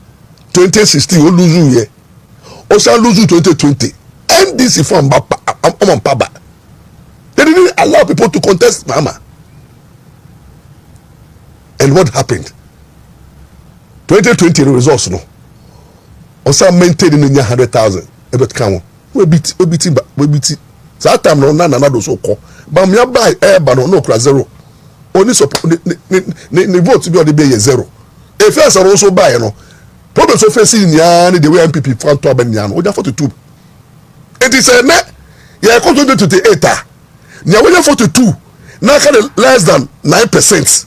2016 we lose you here. Also lose you 2020. And this is from Papa. They didn't allow people to contest mama. And what happened? 2020 results no. Also maintained in 100,000. About count. We beat. So that time no na do so call. But me buy air but no cross zero. Only support the vote to be on the bay zero. If first are also buy no. Problems of facing the way NPP found to Abenian. We 42. It is a net. Yeah, come to 28. Now we 42. Now kind of less than 9%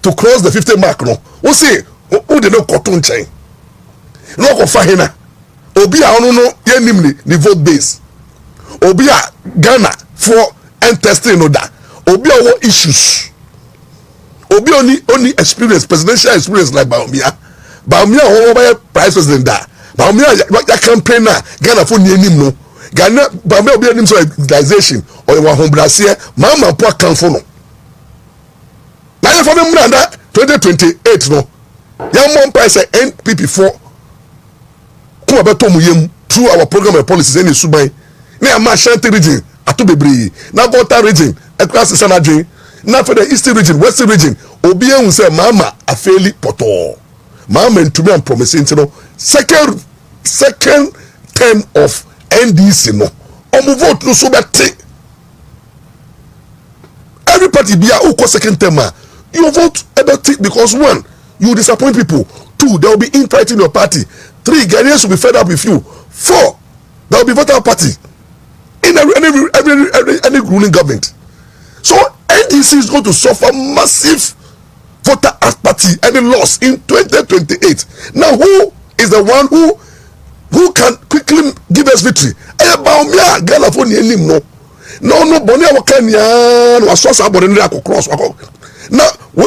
to cross the 50 mark. No, we see who they no cotton chain. No confahina. Obia no yenimni the vote base. Obia Ghana for and testing no that. Obia what issues. Obia only experience presidential experience like Baumia. Baumia over price president that. Baumia ya campaign na Ghana for yenim no. Ghana Baumia obi anim so organization or wa hombrasie mama po account for no. Na ya for me mranda 2028 no. Ya mon price NPP for come about mu yem through our program and policies any suban. Na ma Ashanti region ato bebre. Na Volta region across the Southern region. Na for the Eastern region, Western region, obi ehun say mama afeli poto. Mama ntumi am promising no second term of NDC no. Omo vote no so beti. Every party be a second term. You vote about it because one, you disappoint people. Two, there will be infight in your party. Three, Ghanaians will be fed up with you. Four, there will be voter party in any ruling government. So NDC is going to suffer massive voter apathy and loss in 2028. Now, who is the one who can quickly give us victory? Baumia Ghana for him no. No Bonia Wakanya no asosa abode no cross. Na we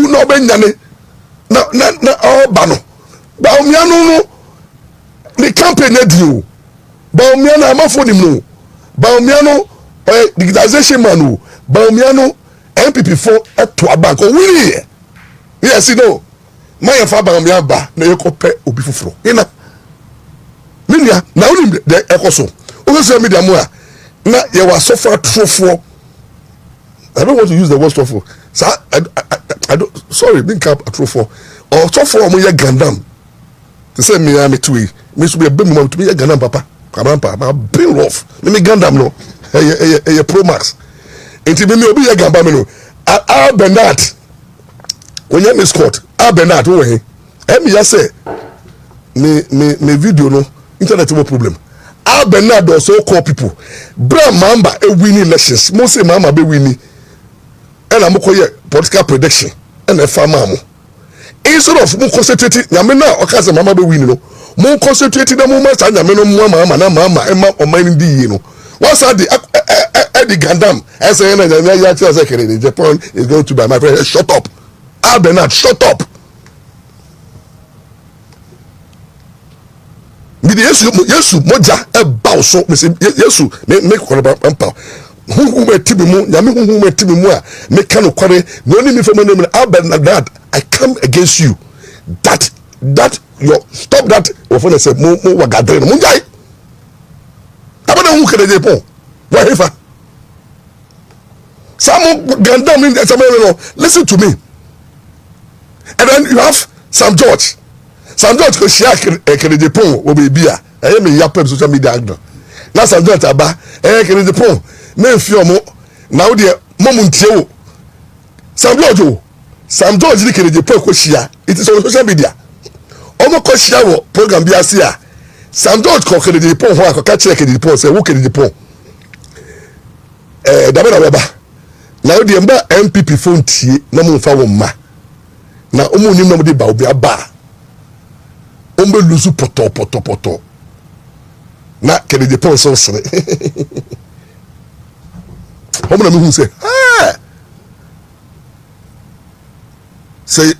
no benyane. Na bano. Baumia no the campaign edi. Baumia na amafo nim no. Baumia no digitization man no. Baumia no NPP for to bank o wini. Yes no. My fa Baumia ba na yekope obi fufuro. Ina Minya na unim the ekoso. Social media mo na ye was suffer trofo. I don't want to use the word trofo. So I don't sorry, didn't cap trofo. Or trofo mo ye gandam. To say me am tui. Me should be a big mom to be a gandam papa. Kamampa, ma been rough. Me gandam no. Hey Pro Max. Enti me obi ye gamba me no. Al Bernard. When you miss court, Al Bernard wo he. Me ya say me video no internet no problem. Al Bernard also call people. Bra mamba winning elections. Most say mama be winning. And I'm political prediction. And a farmer. Instead of more concentrating, Yamina or Casa Mama be winning. Mo concentrate na mo ma sa nya me no mo mama na mama e ma oman di yi no. What's that the Gandam? I say na ya tell say Kennedy Japan is going to buy my friend. Shut up. Bernard, shut up. Me the Yesu moja e ba so me say Yesu me ko ba ampa. Who tibi mu nyame who tibi mu a me ka no kware no ni me fam no Bernard, I come against you. That your stop that often say mo wa gadre mo njai. Abana who Kennedy Japan. Why ever? Some Gandam listen to me. And then you have Sam George. Sam George ko share Kennedy Japan will be beer. I am a social media actor. Now Sam George aba Kennedy Japan me fio mo now the momuntie Sam George ni Kennedy Japan ko share. It is on social media. Omo ko share wo program bi ase a Sam George ko Kennedy Japan ho akọ ka kire Kennedy Japan say wo Kennedy Japan David Aweba now the mba NPP phone tie na mo fa wo ma na omo nim na mo de ba obi aba ombe lusu poto na Kennedy Japan so sere omo na me hu say say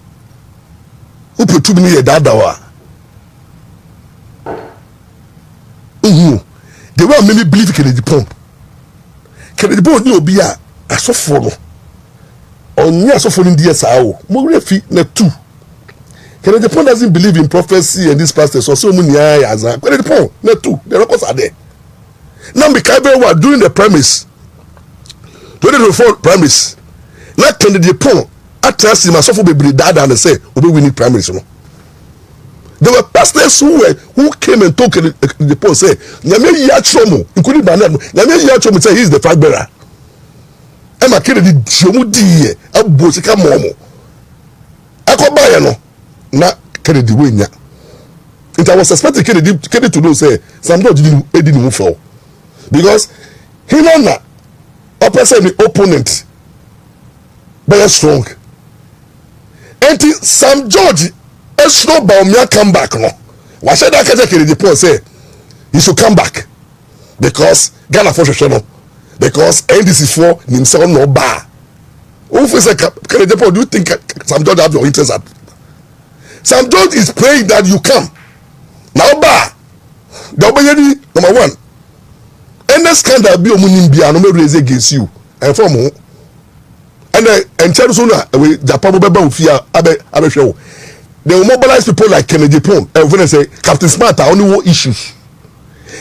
upetu bi ni ye dada wa the way many believe Kennedy Japan Kennedy Japan ni obi a asofo no onya asofo ni die saa o mo refi na 2 Kennedy Japan doesn't believe in prophecy and this pastor so mo nia ya za Kennedy Japan na 2 the records are there now be kai very well during the premise 2024 premise na Kennedy Japan atrasi asofo bebre dada na say obi win premise no. There were pastors who came and told the Paul say, "Nyame yachomo, including Bernard. Nyame yachomo say he is the flag bearer." Emma Kennedy jomu diye, abosika momo. Akoba ya no, na Kennedy wenya. It was suspected Kennedy to know say some didn't move for because he know na opposite the opponent very strong. And Sam George. Esno Baumia come back no. Why said that Kennedy Japan say he should come back because Ghana for no because NDC for himself no bar. Who say Kennedy Japan? Do you think Sam George have your interest at? Sam George is praying that you come now bar. The obeyedi number 1. Any scandal be omunimbi no me raise against you and from who and tell so na we Japan beba ofia abe show. They will mobilize people like Kennedy Japan. And when I say Captain Smart are only one issues.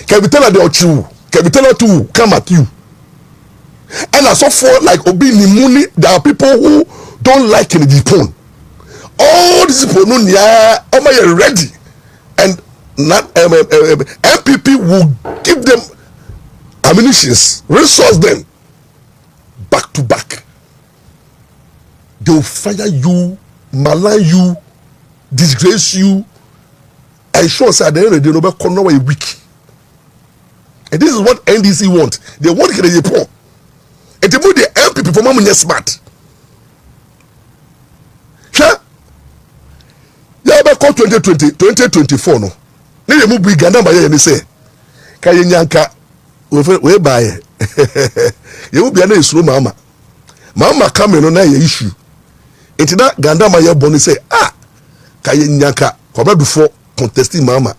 Can we tell her they are true? Can we tell her to come at you? And as so for like Obi Nimuni, there are people who don't like Kennedy Japan. All these people know are ready, and not NPP will give them ammunitions, resource them back to back. They will fire you, malign you, disgrace you, and show us at the end of the day no corner where you weak. And this is what NDC want. They want Kennedy Japan. And they move the NPP for money smart. Sure. Yeah, but 2024 no. They move big Ghana by you say. Kaye nyanka we buy. You will be an issue mama. Mama come in on a issue. Into that Ghana by your bonnet say kaye nyanka kwabra before contesting mama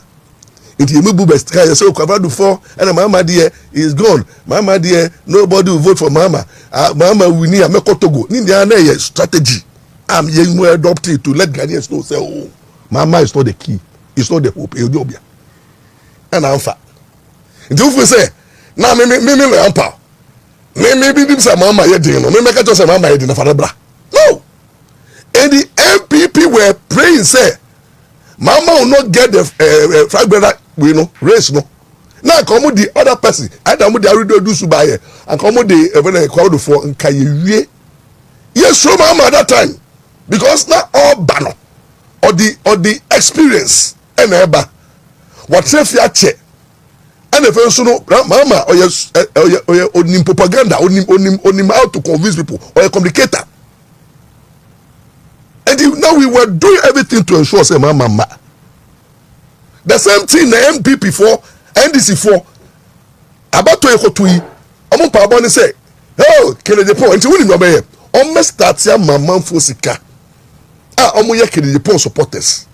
into you move best kaye so kwabra before and mama dear is gone mama dear nobody will vote for mama mama we need make Togo ni dia na ye strategy am ye mu adopt it to let Ghanaians know say oh mama is not the key, it's not the hope e obia and amfa into you say na me ampa me bi dim say mama ye din no me make just say mama ye din na farabra no. And the NPP were praying, say, Mama will not get the flag bearer, race, no. Now, come with the other person, I don't know the do subaye, and come with the crowd for Kaye. Yes, so Mama at that time, because not all banner or the experience and ever what if you check and if you know Mama or your propaganda, onim how to convince people or a communicator. And now we were doing everything to ensure say mama. The same thing the NPP for, NDC for. About to ekotui. Omo pa abon say, "Oh, Kejetia, nti woni no be here. Omo start ya mamanfo sika. Ah, omo ye Kejetia supporters.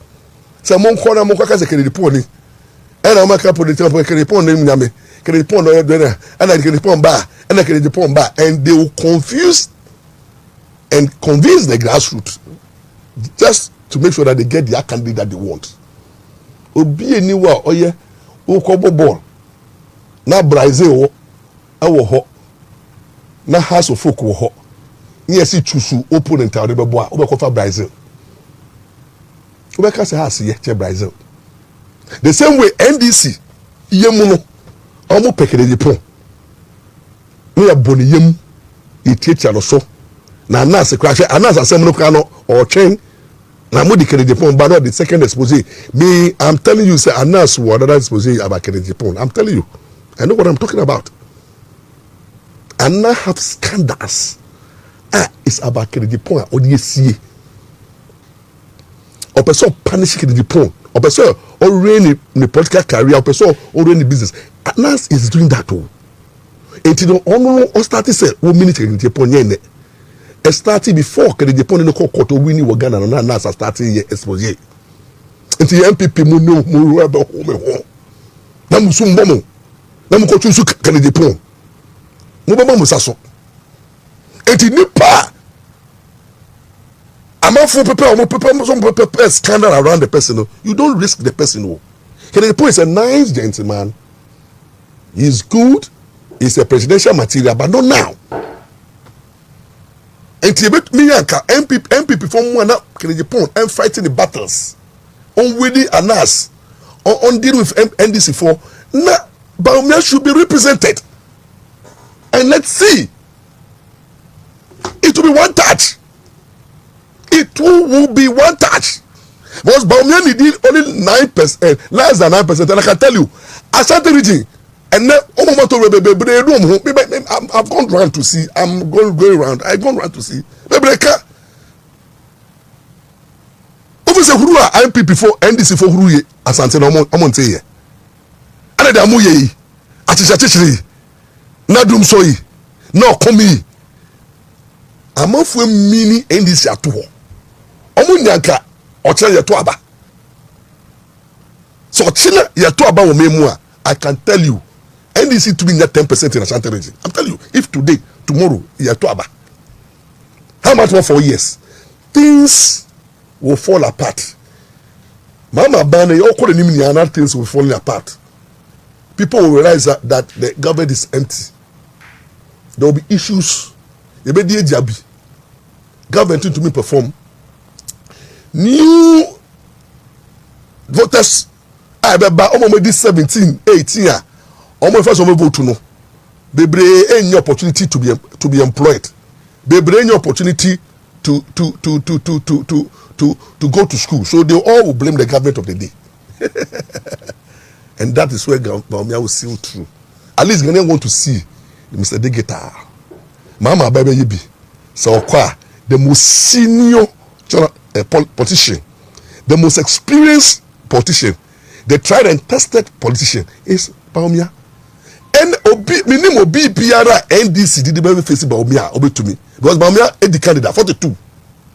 Say mo nko na mo kwaka say Kejetia ni. E na o maka political Kejetia ni nyame. Kejetia no ye do na. And Kejetia ba, and Kejetia ba, and they will confuse and convince the grassroots just to make sure that they get their candidate that they want. Obi eniwa oye ukobo ball na Brazil awo ho na House of Folk wo ho nyesi chusu opponent a odebebo a obekofa Brazil obeka se house ye che Brazil the same way NDC yemu no omo pekere pon no ya boni yem etiatia no so na anas crash anas asem no ka no o twen na mo di Kejetia but not the second expose. Me, I'm telling you, say Anas what another expose about Kejetia. I'm telling you, I know what I'm talking about. And now have scandals. It's about Kejetia or the SCA. Or person punish Kejetia. Or person already in the political career. Or person already in the business. Anas is doing that too. Until the started say, "We minute Kejetia." Starting before Kejetia no court wini wo Ghana na na starting ye expose nti MPP mu no mu rebel ho na musum bomo na mu ko tun su Kejetia mu baba musaso enti nipa amafo prepare scandal around the person. You don't risk the person. Kejetia is a nice gentleman. He's good. He's a presidential material, but not now. And me yanka MPP from one up Kejetia and fighting the battles on Willie and us on deal with NDC for now. Bawumia should be represented, and let's see. It will be one touch. It will be one touch. Because Bawumia need only 9%, less than 9%, and I can tell you, Asante region. And then I've gone round to see. I'm going around. I've gone round to see. Bebreka. Obviously, who are NPP for NDC for who Asante no amon say here. And they amu ye. Achichiri. Na dum soyi. No komi. Amanfo mini NDC ato ho. Omo nyanka oche ye to aba. So chile ye to aba wo memu a, I can tell you NDC to be net 10% in Asante region. I'm telling you, if today, tomorrow, you are to Aba. How much more 4 years? Things will fall apart. Mama Bane, all calling him things will fall apart. People will realize that the government is empty. There will be issues. There will be jabi. Government to me perform. New voters. I remember almost 17, 18 almost first of all vote to know. Bebre any opportunity to be employed. Bebre any opportunity to go to school. So they all will blame the government of the day. And that is where Bawumia will see through. At least Ghanaians want to see Mr. Degeta. Mama Baby Yibi. So the most senior politician, the most experienced politician, the tried and tested politician is Bawumia. And minimum obi biara NDC did the face Bawumia obi to me because Bawumia is the candidate 42.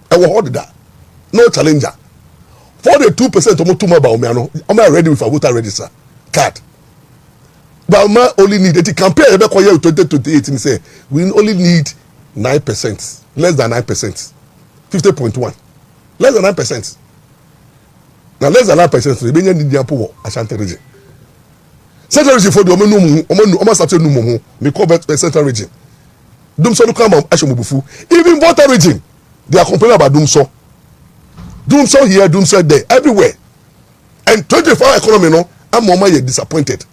I will hold that. No challenger. 42% of Mutuma Bawumia no. I'm ready with a voter register card. Bawumia only need it compare with 2028 and say we only need 9%, less than 9%, 50.1, less than 9%. Now less than 9%. We need the Ampaw Asante region. Central region for the Omo start no mo me cover Central region. Dumso no come Ashomubufu. Even Volta region, they are complaining about Dumso. Dumso here, Dumso there, everywhere. And 24 economy no, I'm mama disappointed.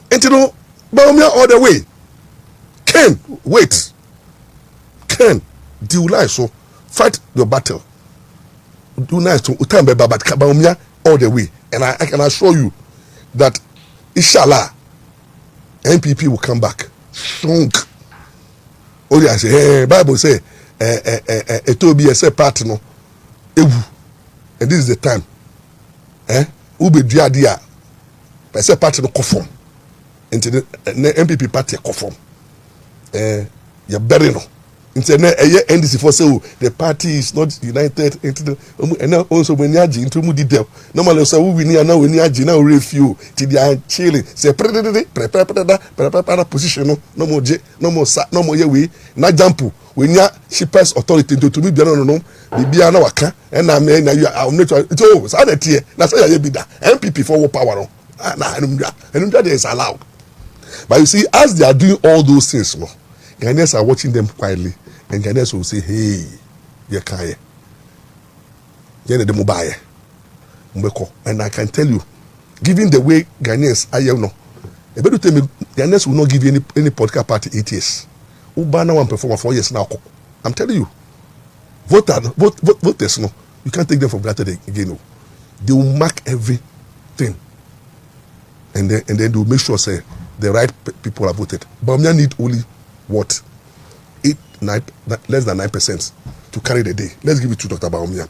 And you know, Bawumia all the way. Ken, wait. Ken, do nice so fight your battle. Do nice to Utambe but Bawumia all the way. And I can assure you that inshallah, NPP will come back strong. Oh yeah, say, hey, Bible say, it will be a part no, and this is the time. ube dua dia pese party no kofom into the NPP party kofom ya bury no into na NDC for say the party is not united into the and also when you agi into mu di dem normally say we win na when you agi na refuse ti dia chilling say prepare position no mo je no mo sa no mo ye we na jump when you shippers authority to me no bibia na waka na me na you am not so say that here na say ya be da NPP for power no na enumja they is allowed. But you see, as they are doing all those things, no, Ghanaians are watching them quietly, and Ghanaians will say, "Hey, you can't, you need to buy it." And I can tell you, given the way Ghanaians are, you know, about tell me, Ghanaians will not give you any political party 8 years. Ubana one perform 4 years now. I'm telling you, voters, no, you can't take them for granted again. No, they will mark everything, and then they will make sure say the right people are voted. But we need only what 9 less than 9% to carry the day. Let's give it to Dr. Baumia,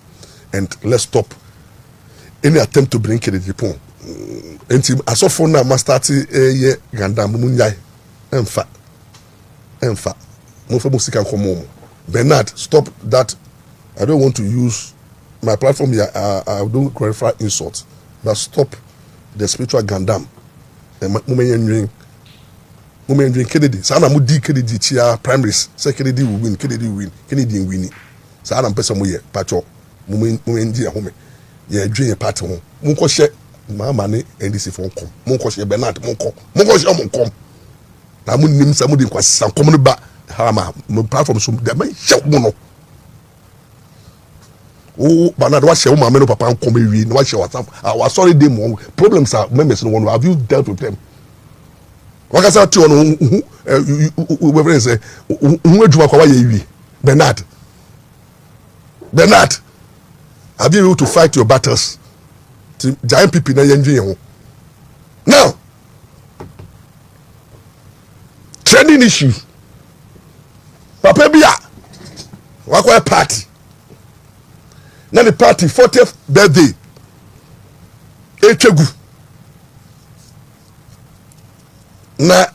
and let's stop any attempt to bring Kejetia. And as of now, must start ye ganda munyai. Emfa. Mofa musika komo. Bernard, stop that. I don't want to use my platform here. I don't clarify insults, but stop the spiritual gandam. Mumen Kennedy. Sana mudi Kennedy chia primaries. Say Kennedy will win. Kennedy win. Sana mpesa moye pacho. Mumen di home. Ye dream party home. Munko she mama ne NDC for come. Munko she Bernard munko she munko. Na mu nim sa mu di kwasa kom no ba hama mo platform so de man she mo no. Oh, Bernard wa she mama no papa kom ewi na wa she WhatsApp. Our sorry dey mo problems are members no one. Have you dealt with them? Wakasa ti ono we say adwuma kwa ye wi Bernard, have you able to fight your battles to giant people na yenjin ho now? Trending issue papa bia wakwa party na the party 40th birthday etwegu na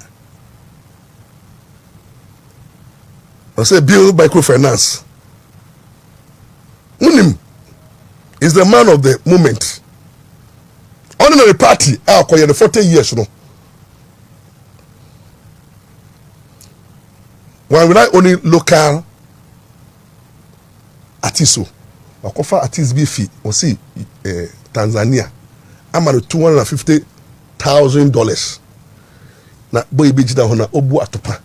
I say build microfinance. Munim is the man of the moment. Ordinary party akoye the 40 years no. When we like only local artists, wakofa artists be fee or see Tanzania I'm at $250,000. Na boy be jida hona obu atopa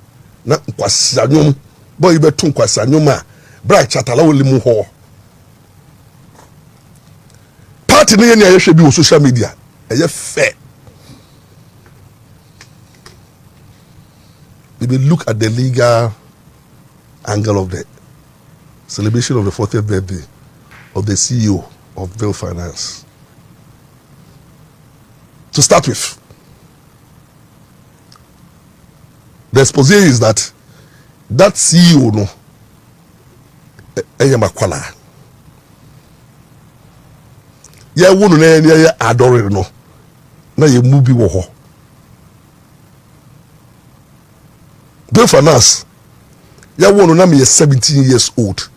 na nkwasanyom boy be tun kwasanyom a bright chatala woli mu ho party ne ne ayehwe bi on social media eye fair. We will look at the legal angle of the celebration of the 40th birthday of the CEO of Bell Finance. To start with, the expose is that CEO no makwala ya wonu na ya adore no na ye mubi wo ho Bell Finance ya wonu na me 17 years old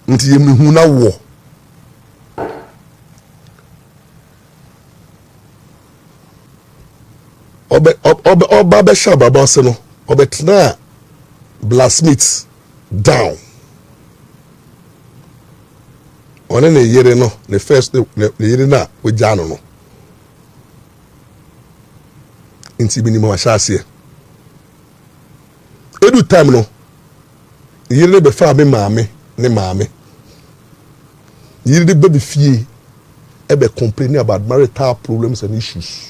nti ye mehu na wo Oba be sha baba se no obetna blacksmith down one ne yere no the first ne yere na we jano no inti binimo wa sha ase edu time no yere be fa me maame yere de be fie e be complaining about marital problems and issues.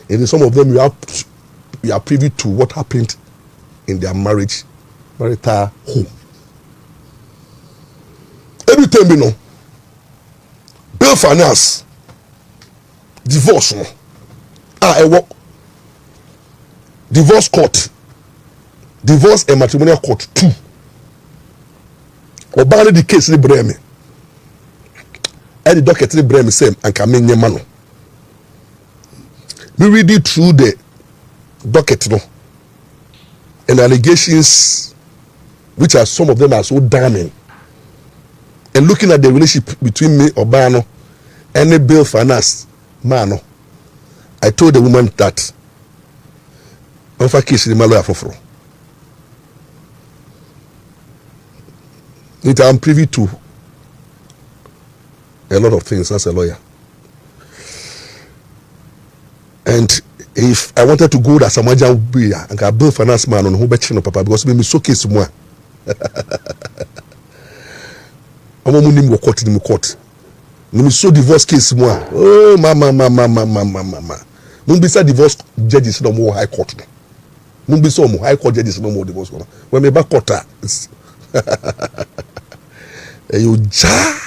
And in some of them, you are privy to what happened in their marital home. Every time you know, Bell Finance, divorce, divorce court, divorce and matrimonial court 2. Or ban the case in Bremen. and the docket brem same and come in mano. We read it through the docket no and allegations which are some of them are so damning. And looking at the relationship between me Obano and the bill finance man, I told the woman that offer case in the lawyer for it. I'm privy to a lot of things as a lawyer. And if I wanted to go to Samaja Ubia and got bill finance man on who bet you papa because me so case moi. I'm going to court. Me so divorce case moi. Oh mama. Mumbisa divorce judges no more high court. Mumbisa more high court judges no more divorce. When me back court you ja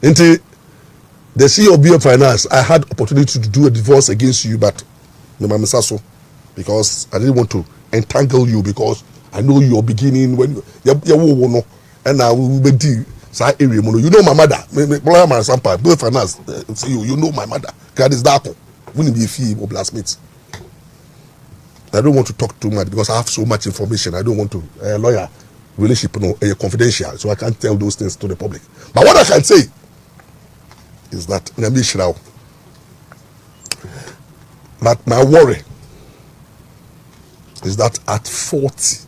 into the CEO of Finance. I had opportunity to do a divorce against you, but so because I didn't want to entangle you because I know you're beginning when you and I will be area. You know my mother, Bill Finance. You know my mother. God is dark. Wouldn't be a fee or blacksmith. I don't want to talk too much because I have so much information. I don't want to lawyer relationship confidential, so I can't tell those things to the public. But what I can say is that but my worry is that at 40,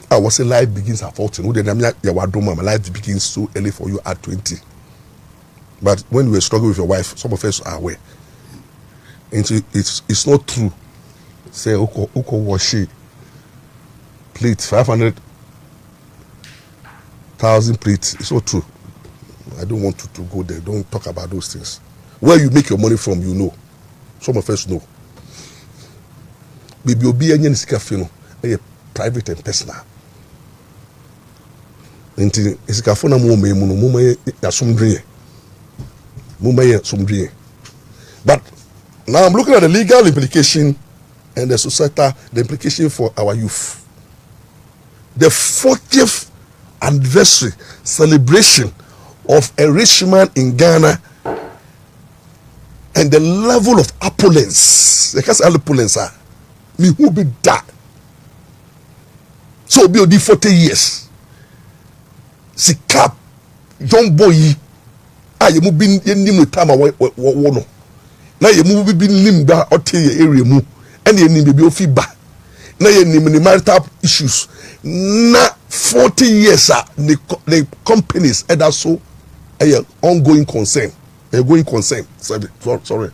I was saying life begins at 40. My life begins so early for you at 20. But when you were struggling with your wife, some of us are aware. And it's not true. Say, Uko washi plate 500,000 plates. It's not true. I don't want to go there. Don't talk about those things. Where you make your money from, you know. Some of us know. Baby, obi enye nisikafino, private and personal. Nti nisikafona mume ya sumdriye. Mume ya sumdriye. But now I'm looking at the legal implication and the societal, the implication for our youth. The 40th anniversary celebration of a rich man in Ghana and the level of opulence. The case of opulence are me who be that. So be odi 40 years. Si cap young boy you mu bin nim no time wo no. Na ye mu bin nim da ote area mu and ye nim be ofi ba. Na ye nim ni marital issues. Na 40 years the companies either so ongoing concern. A going concern. Sorry.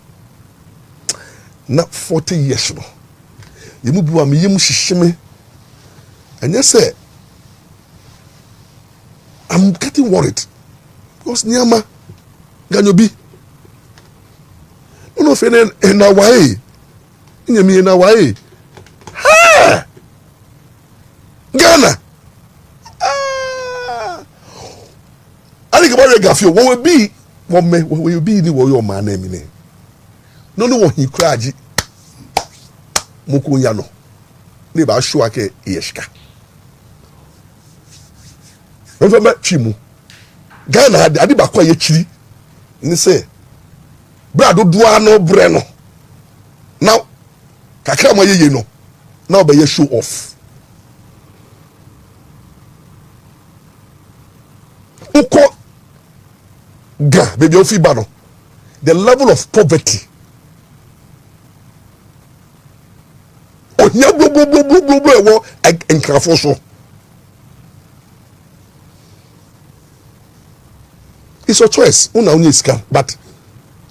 Not 40 years no. You move to me shishime. And you say, I'm getting worried. Because Nyama Ganyobi. No fene in a way. In a way. Ha! Ghana. I think about Gafio. What will be? What will be ni wo your man name? No one he cried. Mukunyano. Neba show ake yeshka. Remember Chimu. Ghana had adiba kwa yechiri. Ni say brado duano breno. Now kakra mo ye no. Now be show off. Uko ga baby ofi ba no. The level of poverty. Onya blo wo enkrafo so. It's your choice. But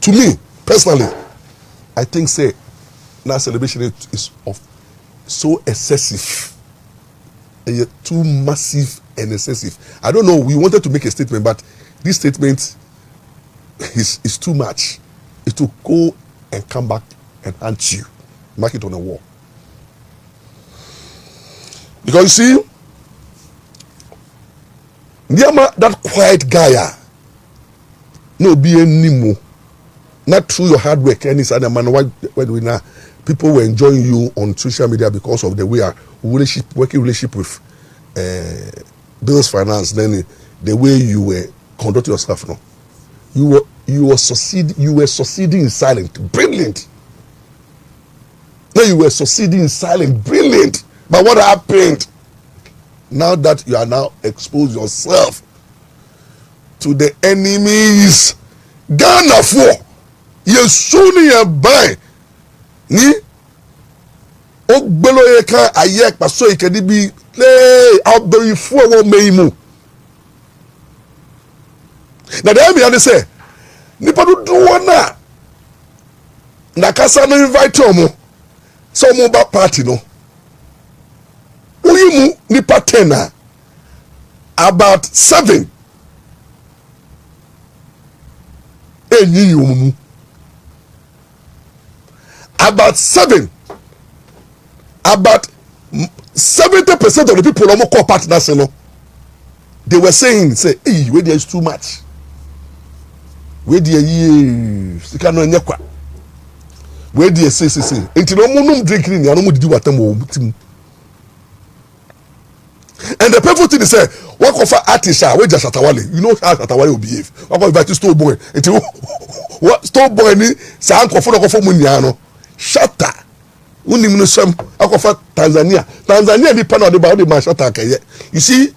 to me, personally, I think say now celebration is of so excessive. Too massive and excessive. I don't know. We wanted to make a statement, but this statement is too much. It will go and come back and haunt you. Mark it on the wall. Because you see, that quiet guy, no be anymore. Not through your hard work. Any other man, why do now? People were enjoying you on social media because of the way our working relationship with Bill's Finance. Then the way you were conducting yourself. No, you were succeeding in silence. Brilliant. No, you were succeeding in silence. Brilliant. But what happened? Now that you are now exposed yourself to the enemies, Ghana for you soon you buy ni ogbelo ye kan aye paso ikedi bi le outdoorifo wo meimu na dem ya say nipa do na kasa no invite omo so mo ba party no uyimu nipa 10 about 7 enyi yomu about 70% of the people almost call partners, they were saying, hey, where there is too much. Where there is, you cannot nyakwa. Where there say. Until no drinking, you know do what them. And the people thing say, what offer artist we just Atawale. You know how Atawale will behave. What invite store boy. Until what store boy ni say uncle for money shatter. Unim no some akofa Tanzania the panel the body man shatter keye. You see,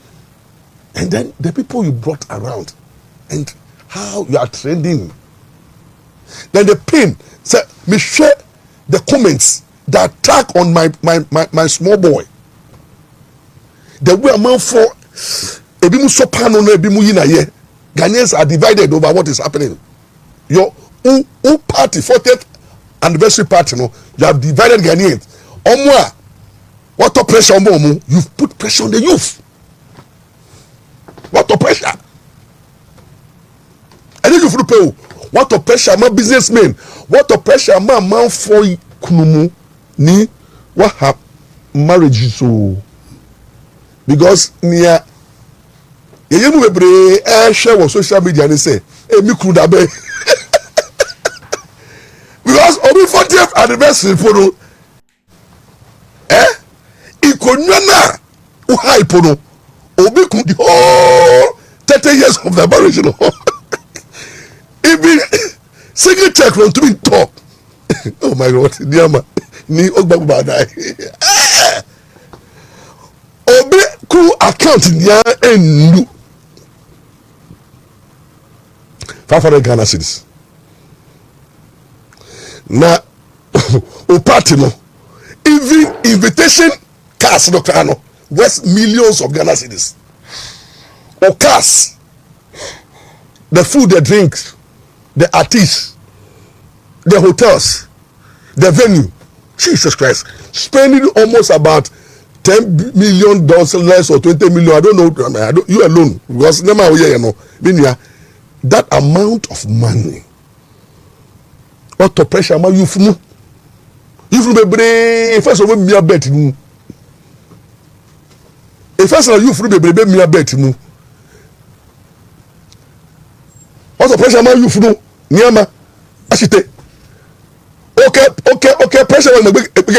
and then the people you brought around and how you are trending. Then the pain say me share the comments, the attack on my small boy. The way a man for ebimu sopano no ebimu yina ye. Ghanaians are divided over what is happening. Your party 40th anniversary party, no, you have divided Ghanaians. Omwa, what the pressure on Momu? You've put pressure on the youth. What the pressure? And then you feel pay. What the pressure, my businessmen? What the pressure, my man for kunumu ni what have marriage so? Because near you bebre share on social media and say, hey, me could have because obi 40th anniversary for ikonyana uhai pono obi could the whole 30 years of the marriage no even single check from to be top. Oh my God, diama ni ogbagba dai obi ku account nia enu 500 Ghana cedis na o party no even invitation cars no kano worth millions of Ghana cedis or cars, the food, the drinks, the artists, the hotels, the venue. Jesus Christ, spending almost about $10 million less or 20 million. I don't know. You alone, because never you know. That amount of money. What to pressure ma you funu? You funu bebre first of all me bet mu. E first of all you funu bebre me bet mu. What to pressure ma you funu? Niama ashite. Okay, pressure on the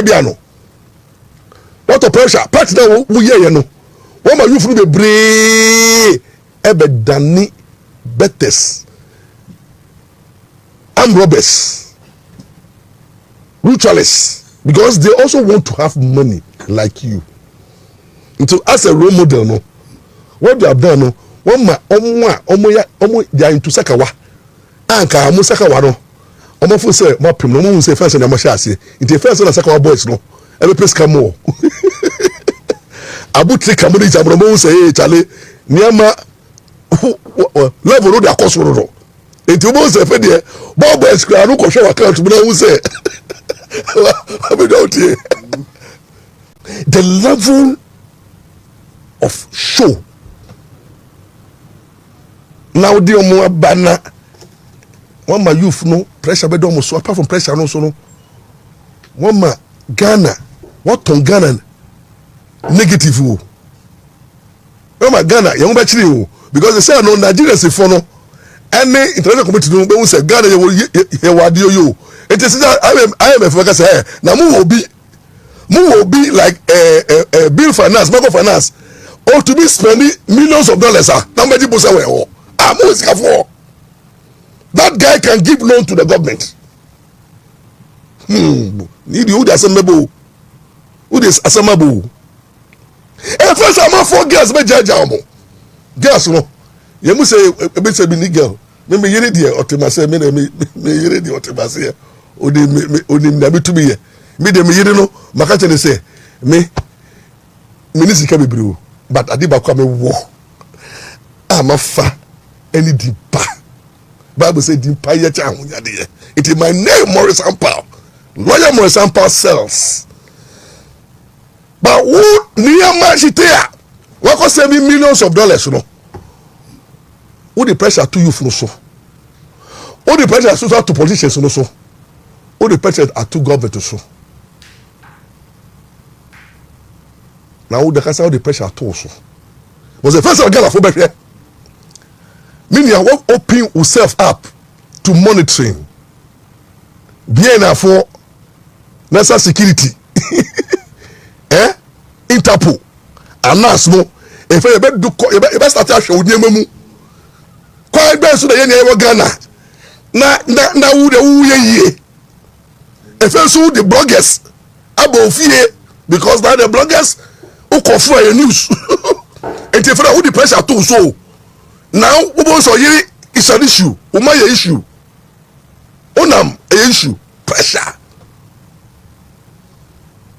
piano. What a pressure, part now we hear no. What my youth be brave, ebe dani betes, armed robbers, ritualists, because they also want to have money like you. And so as a role model, no, what they have done, no, one ma omo they are into sakawa, anka amu sakawa no. Omo fu say ma pim no mo say first na ma sha ase inte first na sakawa boys no ebe place come more abutri kamuri jamro mo say chale niama level no dey akos ro enti mo say fe dey boys kra no ko show account mo na wu say abi don't hear the level of show now the omo abana one ma youth no pressure be do so apart from pressure no so no one ma Ghana what on Ghana negative one ma Ghana you be chiri o because they say no Nigeria say for no any international community no be say Ghana you wadi yo it is I am for say na mu will be like bill finance micro finance or to be spending millions of dollars. Nobody puts away. That guy can give loan to the government. Need you that's a mebo. Who is Asamabo? And first, I'm not for girls, but Jajamo. Girls, no. You must say a bit of a girl. Maybe you read the Otimase, me read the Otimase. Odim Nabi to be. Me de me you know, Makachane say, me Ministry can be brew, but I did become a war. I'm a fa any deeper. Bible said deeper yet. It is my name, Maurice Ampaw. Lawyer Maurice Ampaw sells. But who near Machitea? What cost me millions of dollars, you know? Who the pressure to you from so? Who the pressure to politicians, you know, so? Who the pressure to government, so? Now who the case the pressure to also? Was the first girl for better? Meaning I will open yourself up to monitoring. Bien for national security. Interpol. Anasmo. If you better do, you better start to show you. Quite best to the end of Ghana. Na who ye. If you saw the bloggers above here, because now the bloggers who confirm your news. And if you who the pressure to so now who also is an issue. Who my issue? Onam a issue pressure.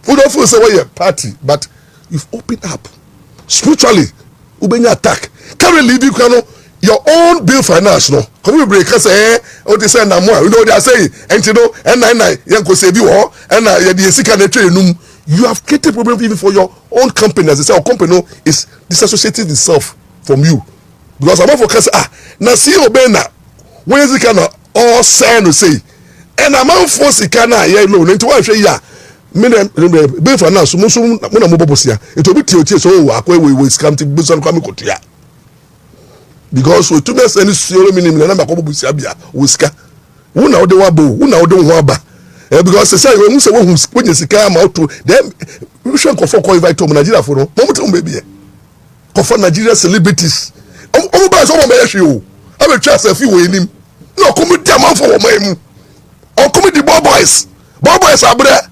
Who don't feel say your party, but you've opened up spiritually. Ubenya attack. Currently, you can your own bill finance. No, come we break us. Oh, they say na more. You know they are saying, and you know, and you go save you all, and the second trade. You have created problem even for your own company. As they say, our company is disassociating itself from you because I'm not focused. Now see Obena, when is it kind of all sign to say, and I'm not forced. Kana yeah no. Into what I say yeah. Bill finance. Most when I'm mobile here, it will be TOT. So we scam to business come to ya. Because we too much any serious minimum number of Busabia, Whisker. Who now the wabo, who now don't waba. Because they say when you say when you come out to them, you should go for invite to Nigeria for no baby. Go for Nigeria celebrities. Oh, by some of you. I will trust a few in him. No, come with them for my or come with the boys. Boys are there.